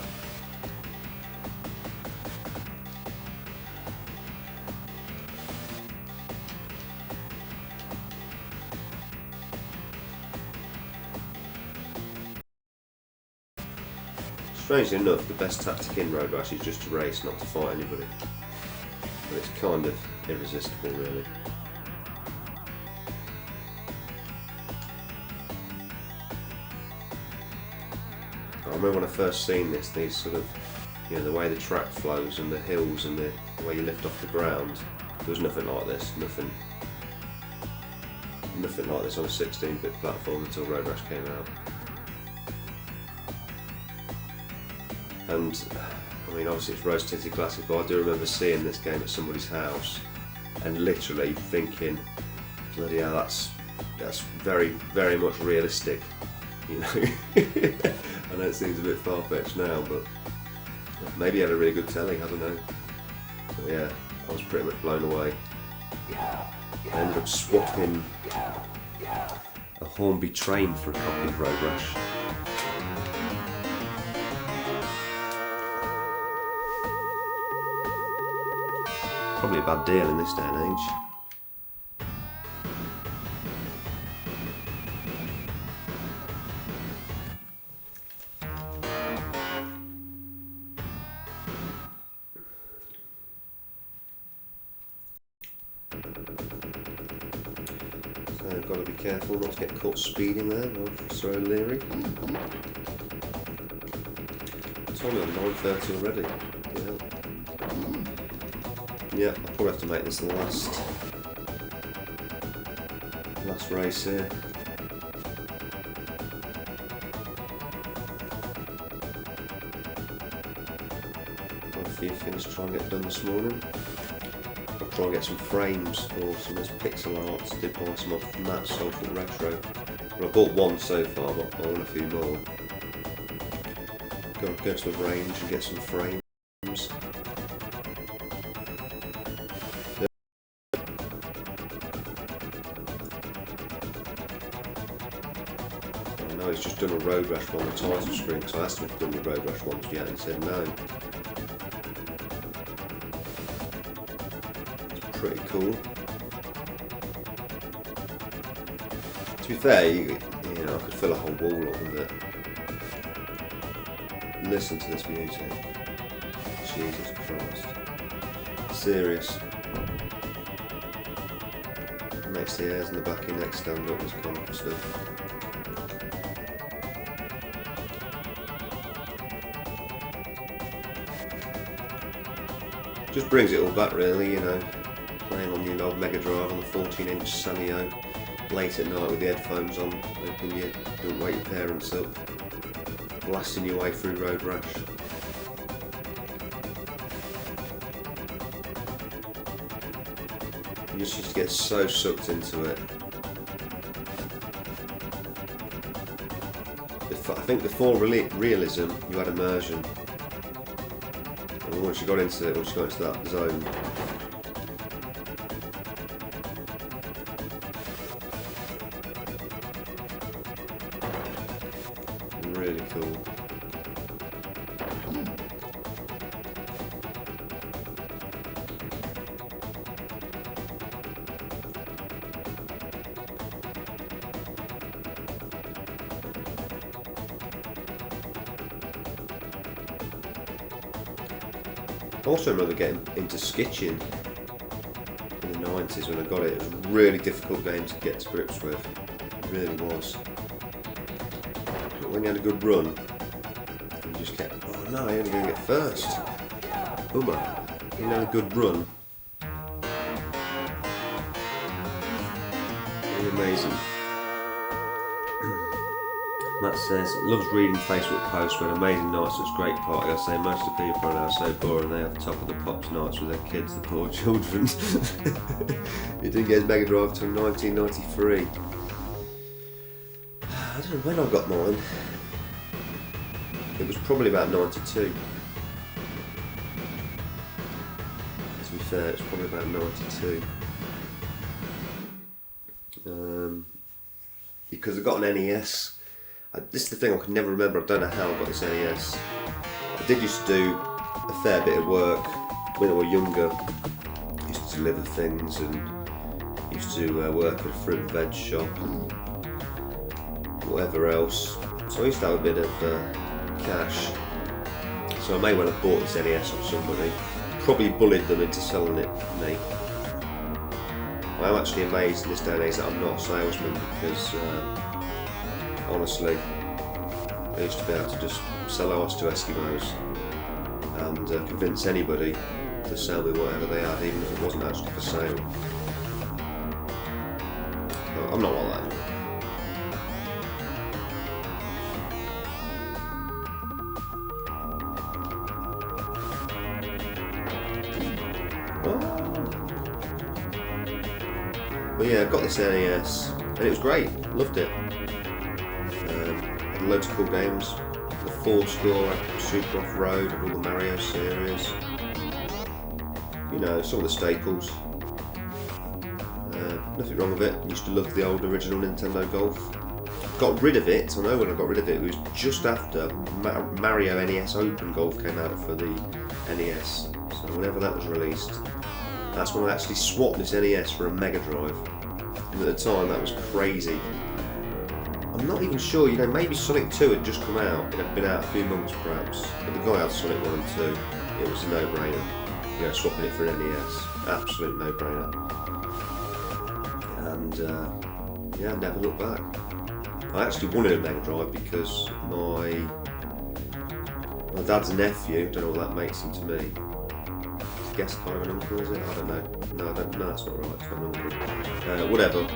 Strangely enough, the best tactic in Road Rash is just to race, not to fight anybody. But it's kind of irresistible, really. I remember when I first seen this, these sort of, the way the track flows and the hills and the way you lift off the ground, there was nothing like this, nothing like this on a 16-bit platform until Road Rash came out. And, I mean, obviously it's Rose Tinted Classic, but I do remember seeing this game at somebody's house and literally thinking, bloody hell, that's very, very much realistic, I know it seems a bit far-fetched now, but maybe he had a really good telly, I don't know. But yeah, I was pretty much blown away. I ended up swapping a Hornby train for a copy of Road Rash. Probably a bad deal in this day and age. So I've got to be careful not to get caught speeding there, Officer O'Leary. It's only on 9:30 already. Yeah, I'll probably have to make this the last race here. Got a few things to try and get done this morning. I'll try and get some frames for some of this pixel art. I did buy some off Matt Soulful Retro. Well, I bought one so far, but I want a few more. Go to the range and get some frames. I know he's just done a Road Rash one on the title screen, because I asked him if he'd done the Road Rash ones yet, and he said no. It's pretty cool. To be fair, I could fill a whole wall up with it. Listen to this music. Jesus Christ. Serious. Makes the hairs in the back of your neck stand up, this kind of stuff. Just brings it all back really, you know, playing on the old Mega Drive on the 14-inch Sanyo, late at night with the headphones on, hoping you don't wake your parents up, blasting your way through Road Rash. You just get so sucked into it. I think before realism, you had immersion. And once you got into it, once you got into that zone, really cool. I also remember getting into Skitching in the 90s when I got it. It was a really difficult game to get to grips with. It really was. But when you had a good run, you just kept, oh no, I'm only going to get first. Bummer. You had a good run. Really amazing. Matt says, loves reading Facebook posts when amazing nights, such great party. I say most of the people are now so boring they have top of the pops nights with their kids, the poor children. He didn't get his Mega Drive until 1993. I don't know when I got mine. It was probably about 92. To be fair, it's probably about 92. Because I got an NES. This is the thing, I can never remember, I don't know how I got this NES. I did used to do a fair bit of work when I was younger. I used to deliver things and used to work at a fruit and veg shop and whatever else. So I used to have a bit of cash. So I may well have bought this NES off somebody. Probably bullied them into selling it to me. I am actually amazed in this day and age that I'm not a salesman because honestly, I used to be able to just sell arse to Eskimos and convince anybody to sell me whatever they had, even if it wasn't actually for sale. But I'm not like that anymore. But yeah, I got this NES and it was great, loved it. Had loads of cool games. The 4-score, Super Off-Road, and all the Mario series. You know, some of the staples. Nothing wrong with it. Used to love the old original Nintendo Golf. Got rid of it, I know when I got rid of it, it was just after Mario NES Open Golf came out for the NES. So whenever that was released, that's when I actually swapped this NES for a Mega Drive. And at the time that was crazy. I'm not even sure, you know, maybe Sonic 2 had just come out, it had been out a few months perhaps, but the guy had Sonic 1 and 2, it was a no-brainer, you know, swapping it for an NES, absolute no-brainer. And yeah, I never looked back. I actually wanted a Mega Drive because my dad's nephew, don't know what that makes him to me. I guess kind of an uncle, is it? I don't know. No, that's not right, it's not an uncle. Whatever.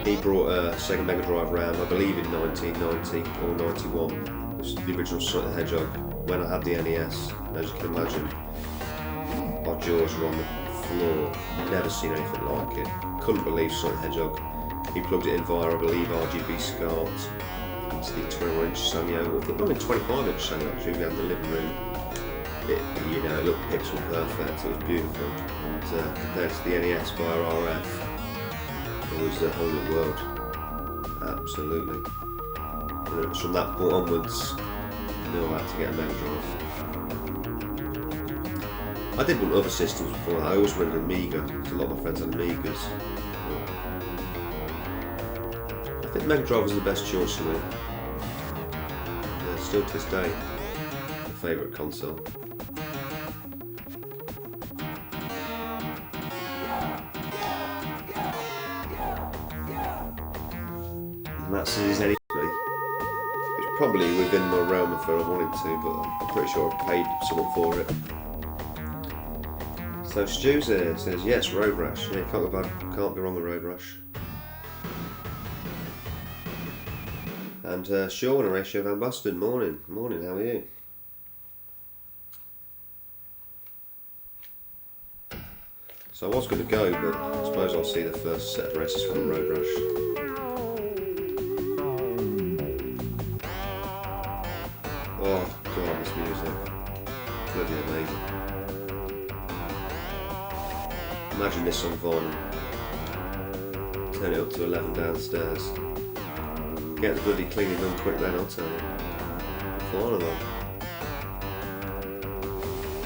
He brought a Sega Mega Drive around, I believe in 1990 or 91. It was the original Sonic the Hedgehog. When I had the NES, and as you can imagine, our jaws were on the floor. Never seen anything like it. Couldn't believe Sonic the Hedgehog. He plugged it in via, I believe, RGB SCART into the 21-inch Sanyo. I think only 25-inch Sanyo actually we had in the living room. It looked pixel perfect. It was beautiful. And compared to the NES via RF, it was the whole new world. Absolutely. And it was from that point onwards, I knew I had to get a Mega Drive. I did want other systems before that. I always wanted an Amiga, because a lot of my friends had Amigas. I think Mega Drive was the best choice for me. Still to this day, my favourite console. And that's his NES. It's probably within my realm if I wanted to, but I'm pretty sure I paid someone for it. So Stu's here says yes, Road Rash. Yeah, can't go wrong with Road Rash. And Sean, Horatio Van Basten, morning, how are you? So I was going to go, but I suppose I'll see the first set of races from the Road Rash. Oh god, this music. Bloody amazing. Imagine this on vinyl. Turn it up to 11 downstairs. Get the bloody cleaning done quick then, I'll tell you. Flying along.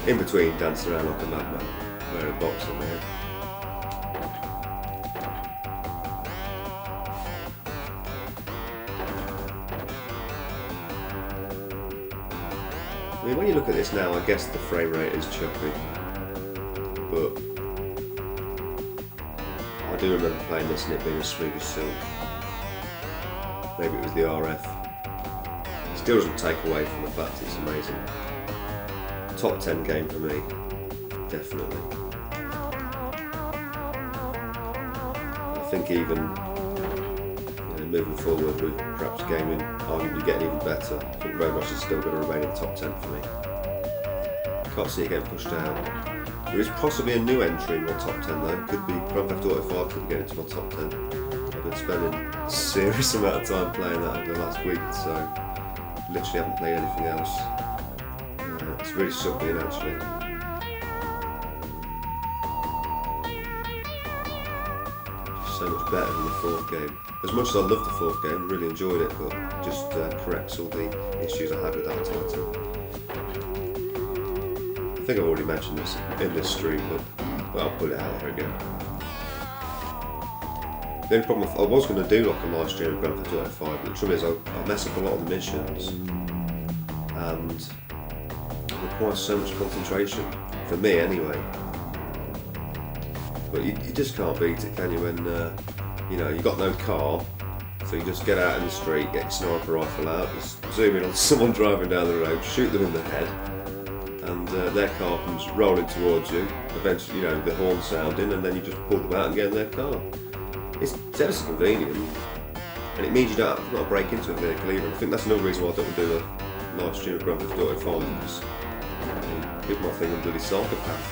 In between, dance around like a madman, wearing a box on my head. I mean, when you look at this now, I guess the frame rate is choppy, but I do remember playing this and it being as smooth as silk. Maybe it was the RF. Still doesn't take away from the fact it's amazing. Top 10 game for me, definitely. I think even moving forward with perhaps gaming arguably getting even better, I think Road Rash is still going to remain in the top 10 for me. Can't see it getting pushed out. There is possibly a new entry in my top 10 though. Could be Grand Theft Auto 5 could get into my top 10. I've been spending a serious amount of time playing that over the last week, so literally haven't played anything else. It's really sucked me in actually. So much better than the fourth game. As much as I loved the fourth game, really enjoyed it, but just corrects all the issues I had with that title. I think I've already mentioned this in this stream, but I'll put it out there again. The only problem, I was going to do like a live stream of Grand Theft Auto 5, but the trouble is I mess up a lot of the missions, and it requires so much concentration, for me anyway. But you just can't beat it, can you, when you've got no car, so you just get out in the street, get your sniper rifle out, just zoom in on someone driving down the road, shoot them in the head, and their car comes rolling towards you, eventually, the horn sounding, and then you just pull them out and get in their car. It's ever so convenient, and it means you don't have to break into a vehicle either. I think that's another reason why I don't want to do a live stream of Grand Theft Auto 5, because people might think I'm a bloody psychopath.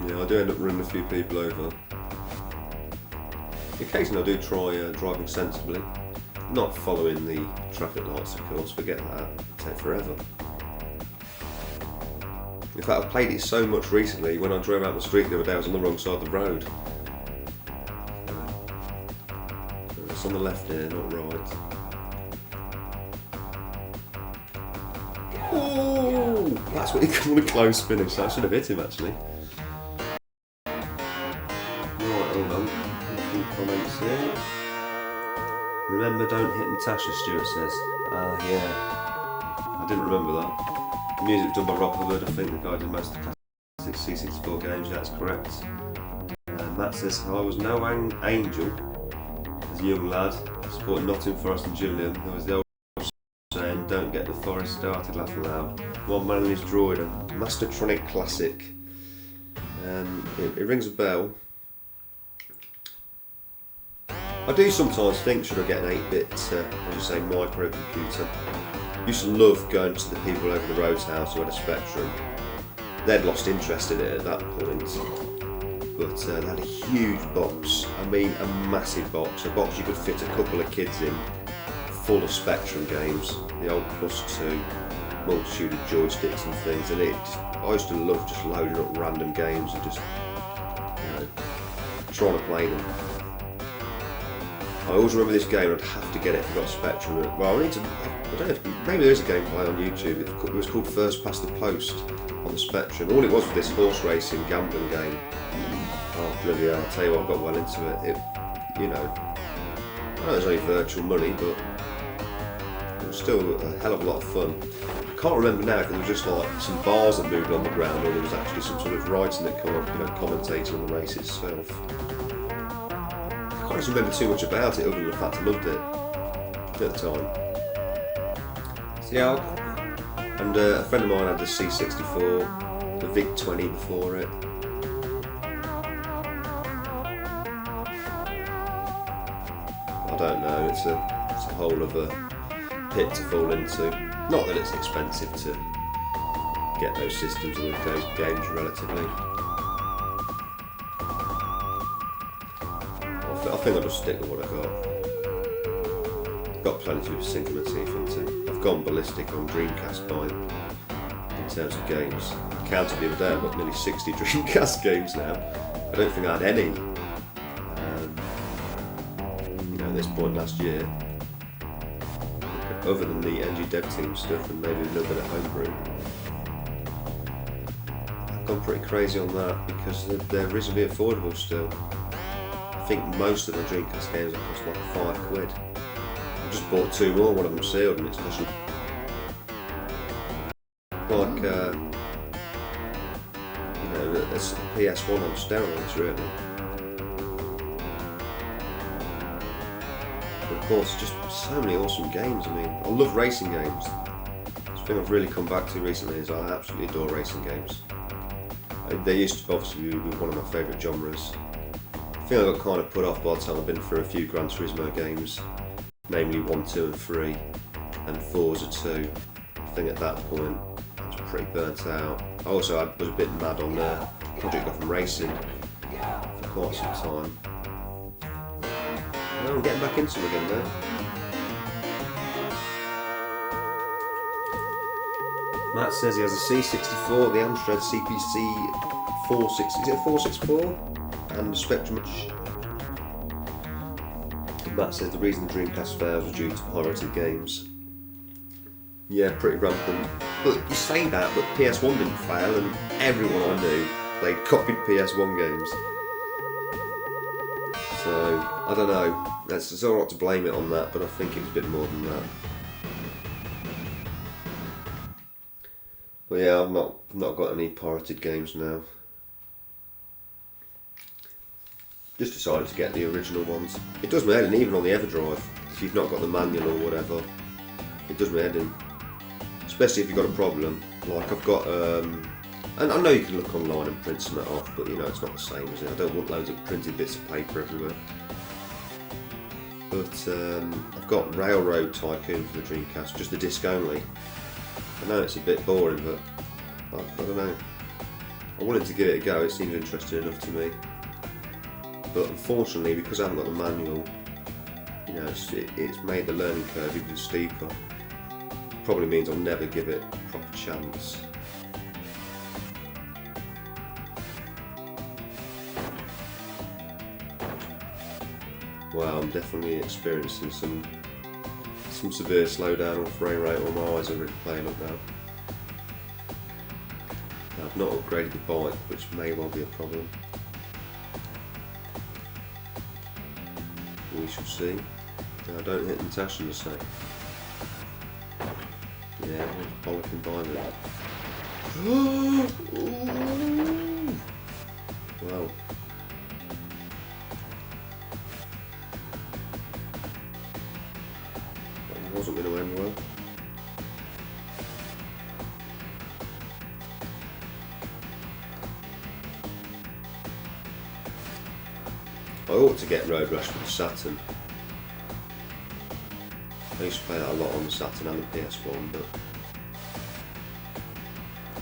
I do end up running a few people over. Occasionally I do try driving sensibly, not following the traffic lights of course, forget that, it'd take forever. In fact, I've played it so much recently, when I drove out the street the other day I was on the wrong side of the road. It's on the left here, not right. Oh, that's what you call a close finish, that should have hit him actually. Comments here. Remember, don't hit Natasha, Stuart says. Yeah. I didn't remember that. The music was done by Rob Hubbard, I think the guy did most of the classic C64 games, that's correct. Matt says, I was no angel as a young lad, supporting Nottingham Forest and Gillingham. There was the old saying, don't get the Forest started, laugh aloud. One man in his droid, a Mastertronic classic. It rings a bell. I do sometimes think, should I get an 8-bit, as you say, microcomputer? Used to love going to the people over the road's house who had a Spectrum. They'd lost interest in it at that point, but they had a huge box, I mean a massive box, a box you could fit a couple of kids in, full of Spectrum games, the old +2, multitude of joysticks and things, and I used to love just loading up random games and just, trying to play them. I always remember this game, I'd have to get it if I got a Spectrum. Well, I don't know, maybe there's a gameplay on YouTube, it was called First Past the Post on the Spectrum. All it was this horse racing gambling game. Oh bloody hell, I'll tell you what, I got well into it. I know it's only virtual money, but it was still a hell of a lot of fun. I can't remember now if it was just like some bars that moved on the ground or there was actually some sort of writing that come up, commentating on the race itself. I can't remember too much about it other than the fact I loved it at the time. Yeah, and a friend of mine had the C64, the VIC-20 before it. I don't know, it's a whole other pit to fall into. Not that it's expensive to get those systems and those games relatively. I think I'll just stick with what I got. Got plenty to sink my teeth into. I've gone ballistic on Dreamcast buying in terms of games. I counted the other day, I've got nearly 60 Dreamcast games now. I don't think I had any at this point last year, other than the NG Dev Team stuff and maybe a little bit of homebrew. I've gone pretty crazy on that because they're reasonably affordable still. I think most of the Dreamcast games have cost like £5. I just bought 2 more, one of them sealed, and it's costing like it's a PS1 on steroids really. But of course, just so many awesome games. I mean, I love racing games. The thing I've really come back to recently is I absolutely adore racing games. They used to obviously be one of my favourite genres. I think I got kind of put off by the time I've been through a few Gran Turismo games, namely 1, 2 and 3, and Forza 2. I think at that point I was pretty burnt out. I was a bit mad on Project Gotham Racing for quite some time. Well, I'm getting back into them again now. Matt says he has a C64, the Amstrad CPC 460, is it a 464? And the Spectrum. Matt says the reason the Dreamcast fails was due to pirated games. Yeah, pretty rampant. But you say that, but PS1 didn't fail, and everyone I knew played copied PS1 games. So, I don't know. It's alright to blame it on that, but I think it was a bit more than that. But yeah, I've not got any pirated games now. Just decided to get the original ones. It does my head in, even on the Everdrive. If you've not got the manual or whatever, it does my head in. Especially if you've got a problem. Like I've got, and I know you can look online and print some of it off, but it's not the same, is it? I don't want loads of printed bits of paper everywhere. But I've got Railroad Tycoon for the Dreamcast, just the disc only. I know it's a bit boring, but I don't know. I wanted to give it a go, it seemed interesting enough to me. But unfortunately, because I haven't got the manual, it's made the learning curve even steeper. Probably means I'll never give it a proper chance. Wow, I'm definitely experiencing some severe slowdown on frame rate, or my eyes are really playing up now. I've not upgraded the bike, which may well be a problem. We shall see. No, don't hit Natasha the same. Yeah, bollocking by me. Wow. That wasn't going to end well. I ought to get Road Rash for the Saturn. I used to play that a lot on the Saturn and the PS1, but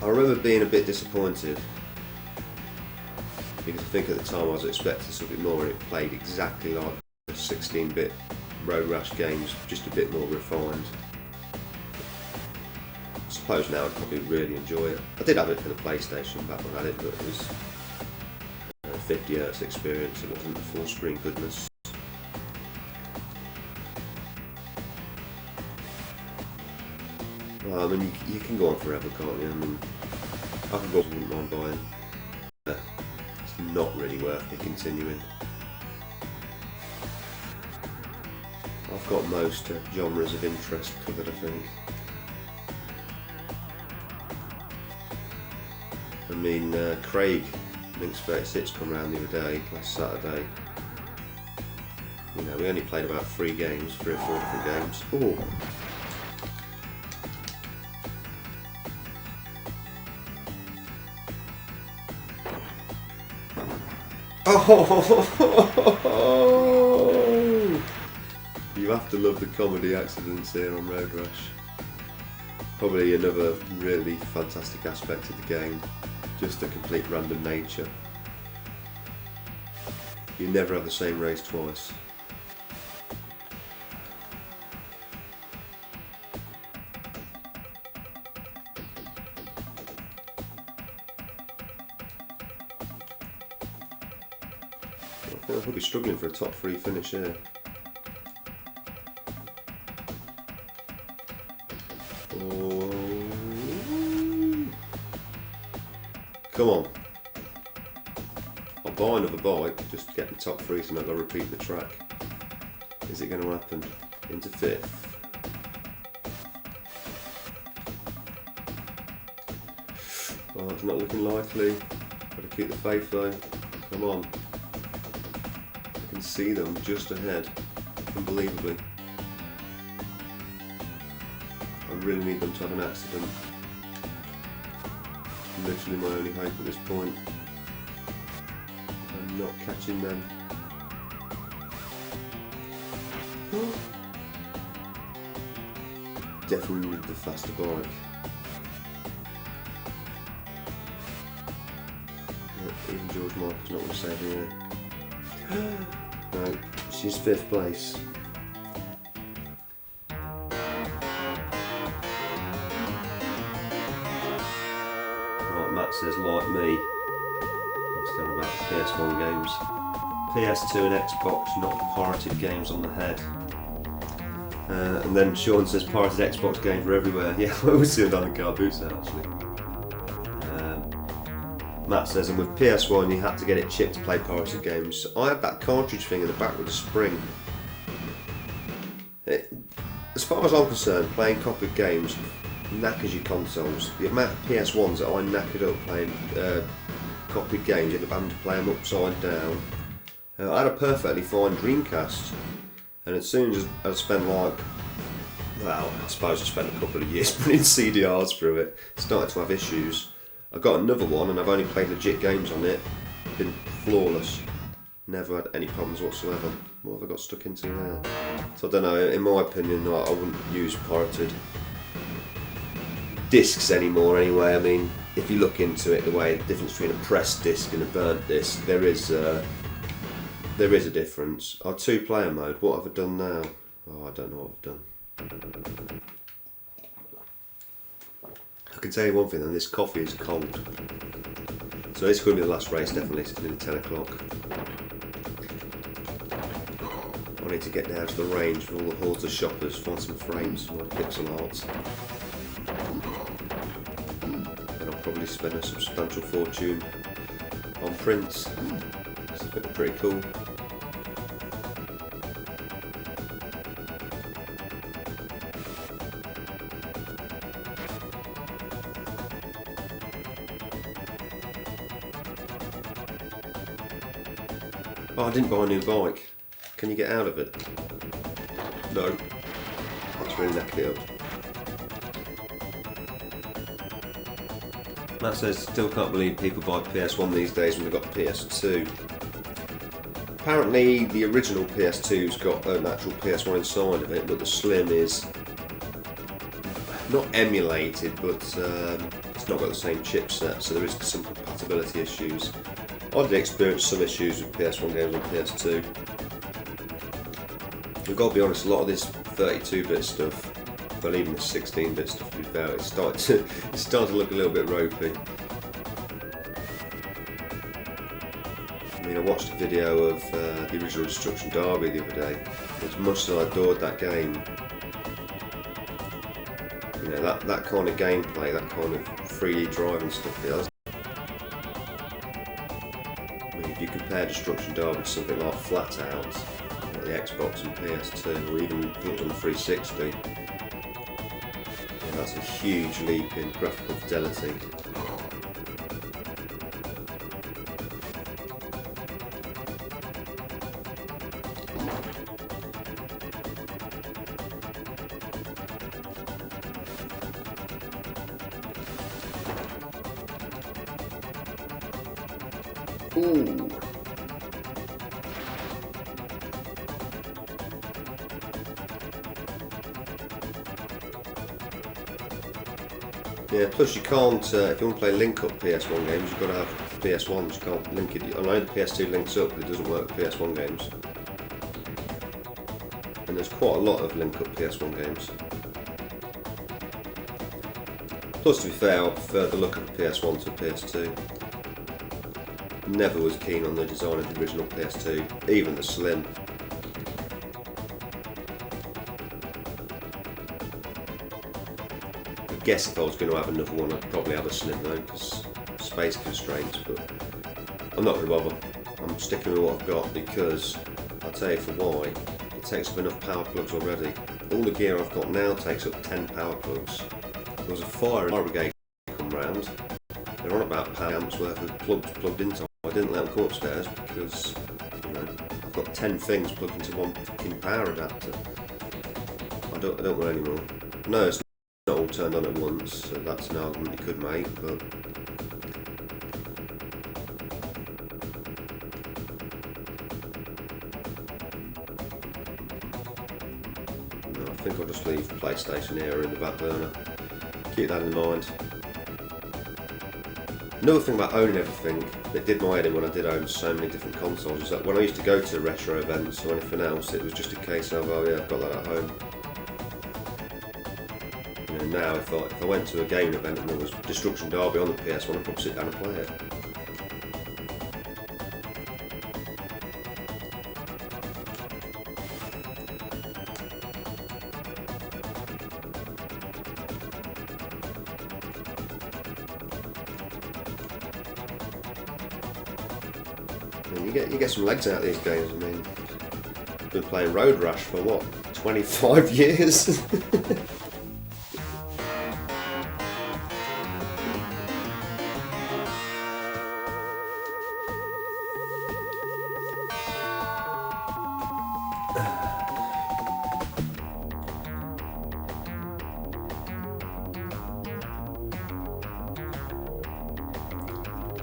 I remember being a bit disappointed because I think at the time I was expecting something more, and it played exactly like the 16-bit Road Rash games, just a bit more refined. I suppose now I'd probably really enjoy it. I did have it for the PlayStation back when I had it, but it was 50Hz experience, it wasn't the full screen goodness. Well, I mean, you can go on forever, can't you? I mean, I can go on buying. It's not really worth me continuing. I've got most genres of interest covered, I think. I mean, Craig Links 36 come round the other day, last Saturday. We only played about 3 or 4 different games. Oh, Oh! You have to love the comedy accidents here on Road Rash. Probably another really fantastic aspect of the game, just a complete random nature. You never have the same race twice. I think I could be struggling for a top 3 finish here. Oh. Come on. I'll buy another bike just to get the top 3 so I'm not going to repeat the track. Is it going to happen? Into 5th. Oh, it's not looking likely. Got to keep the faith though. Come on. I can see them just ahead. Unbelievably. I really need them to have an accident. Literally my only hope at this point. I'm not catching them. Definitely need the faster bike. Yeah, even George Michael's not going to save me here. No, she's 5th place. Right, Matt says, like me, I'm still about the PS1 games. PS2 and Xbox, not pirated games on the head. And then Sean says pirated Xbox games were everywhere. Yeah, I was seeing down the car boots there actually. Matt says, and with PS1 you had to get it chipped to play pirated games. I had that cartridge thing in the back with a spring. As far as I'm concerned, playing copied games knackers your consoles. The amount of PS1s that I knackered up playing copied games, if I'm having to play them upside down. I had a perfectly fine Dreamcast, and as soon as I spent I suppose I spent a couple of years putting CDRs through it, started to have issues. I got another one and I've only played legit games on it, been flawless, never had any problems whatsoever. What have I got stuck into there? So I don't know, in my opinion I wouldn't use pirated discs anymore anyway. I mean, if you look into it, the difference between a pressed disc and a burnt disc, there is a difference. Our 2-player mode, what have I done now? Oh, I don't know what I've done. I can tell you one thing, and this coffee is cold. So this could be the last race, definitely. It's nearly 10 o'clock. I need to get down to the range with all the hordes of shoppers, find some frames, some pixel art. And I'll probably spend a substantial fortune on prints. It's pretty cool. Oh, I didn't buy a new bike. Can you get out of it? No. That's really knackered it up. Matt says, still can't believe people buy PS1 these days when they've got PS2. Apparently the original PS2's got an actual PS1 inside of it, but the Slim is not emulated, but it's not got the same chipset, so there is some compatibility issues. I did experience some issues with PS1 games on PS2. We've got to be honest, a lot of this 32-bit stuff, but even the 16-bit stuff, to be fair, it's starting to look a little bit ropey. I mean, I watched a video of the original Destruction Derby the other day. As much as I adored that game, you know, that kind of gameplay, that kind of 3D driving stuff, yeah, if you compare Destruction Derby to something like Flat Out, like the Xbox and PS2, or even on the 360, yeah, that's a huge leap in graphical fidelity. Ooh. Yeah, plus you can't, if you want to play link-up PS1 games, you've got to have PS1s, you can't link it. I know the PS2 links up, but it doesn't work with PS1 games. And there's quite a lot of link-up PS1 games. Plus, to be fair, I prefer the look of the PS1 to the PS2. Never was keen on the design of the original PS2, even the Slim. I guess if I was going to have another one, I'd probably have a Slim though, because space constraints, but I'm not going to bother. I'm sticking with what I've got because, I'll tell you for why, it takes up enough power plugs already. All the gear I've got now takes up 10 power plugs. There was a fire brigade come round. They're on about power amps worth of plugs plugged into. I didn't let them come upstairs because, you know, I've got 10 things plugged into one fucking power adapter. I don't want any more. No, it's not all turned on at once, so that's an argument you could make, but no, I think I'll just leave PlayStation here in the back burner. Keep that in mind. Another thing about owning everything that did my head in when I did own so many different consoles is that when I used to go to retro events or anything else, it was just a case of, oh yeah, I've got that at home. You know, now if I went to a gaming event and there was Destruction Derby on the PS1, I'd probably sit down and play it. And you get some legs out of these games. I mean, I've been playing Road Rash for what, 25 years?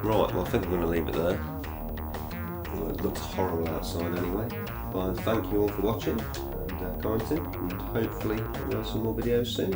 Right, well I think I'm going to leave it there. Well, it looks horrible outside anyway. Well, thank you all for watching and commenting, and hopefully there will be some more videos soon.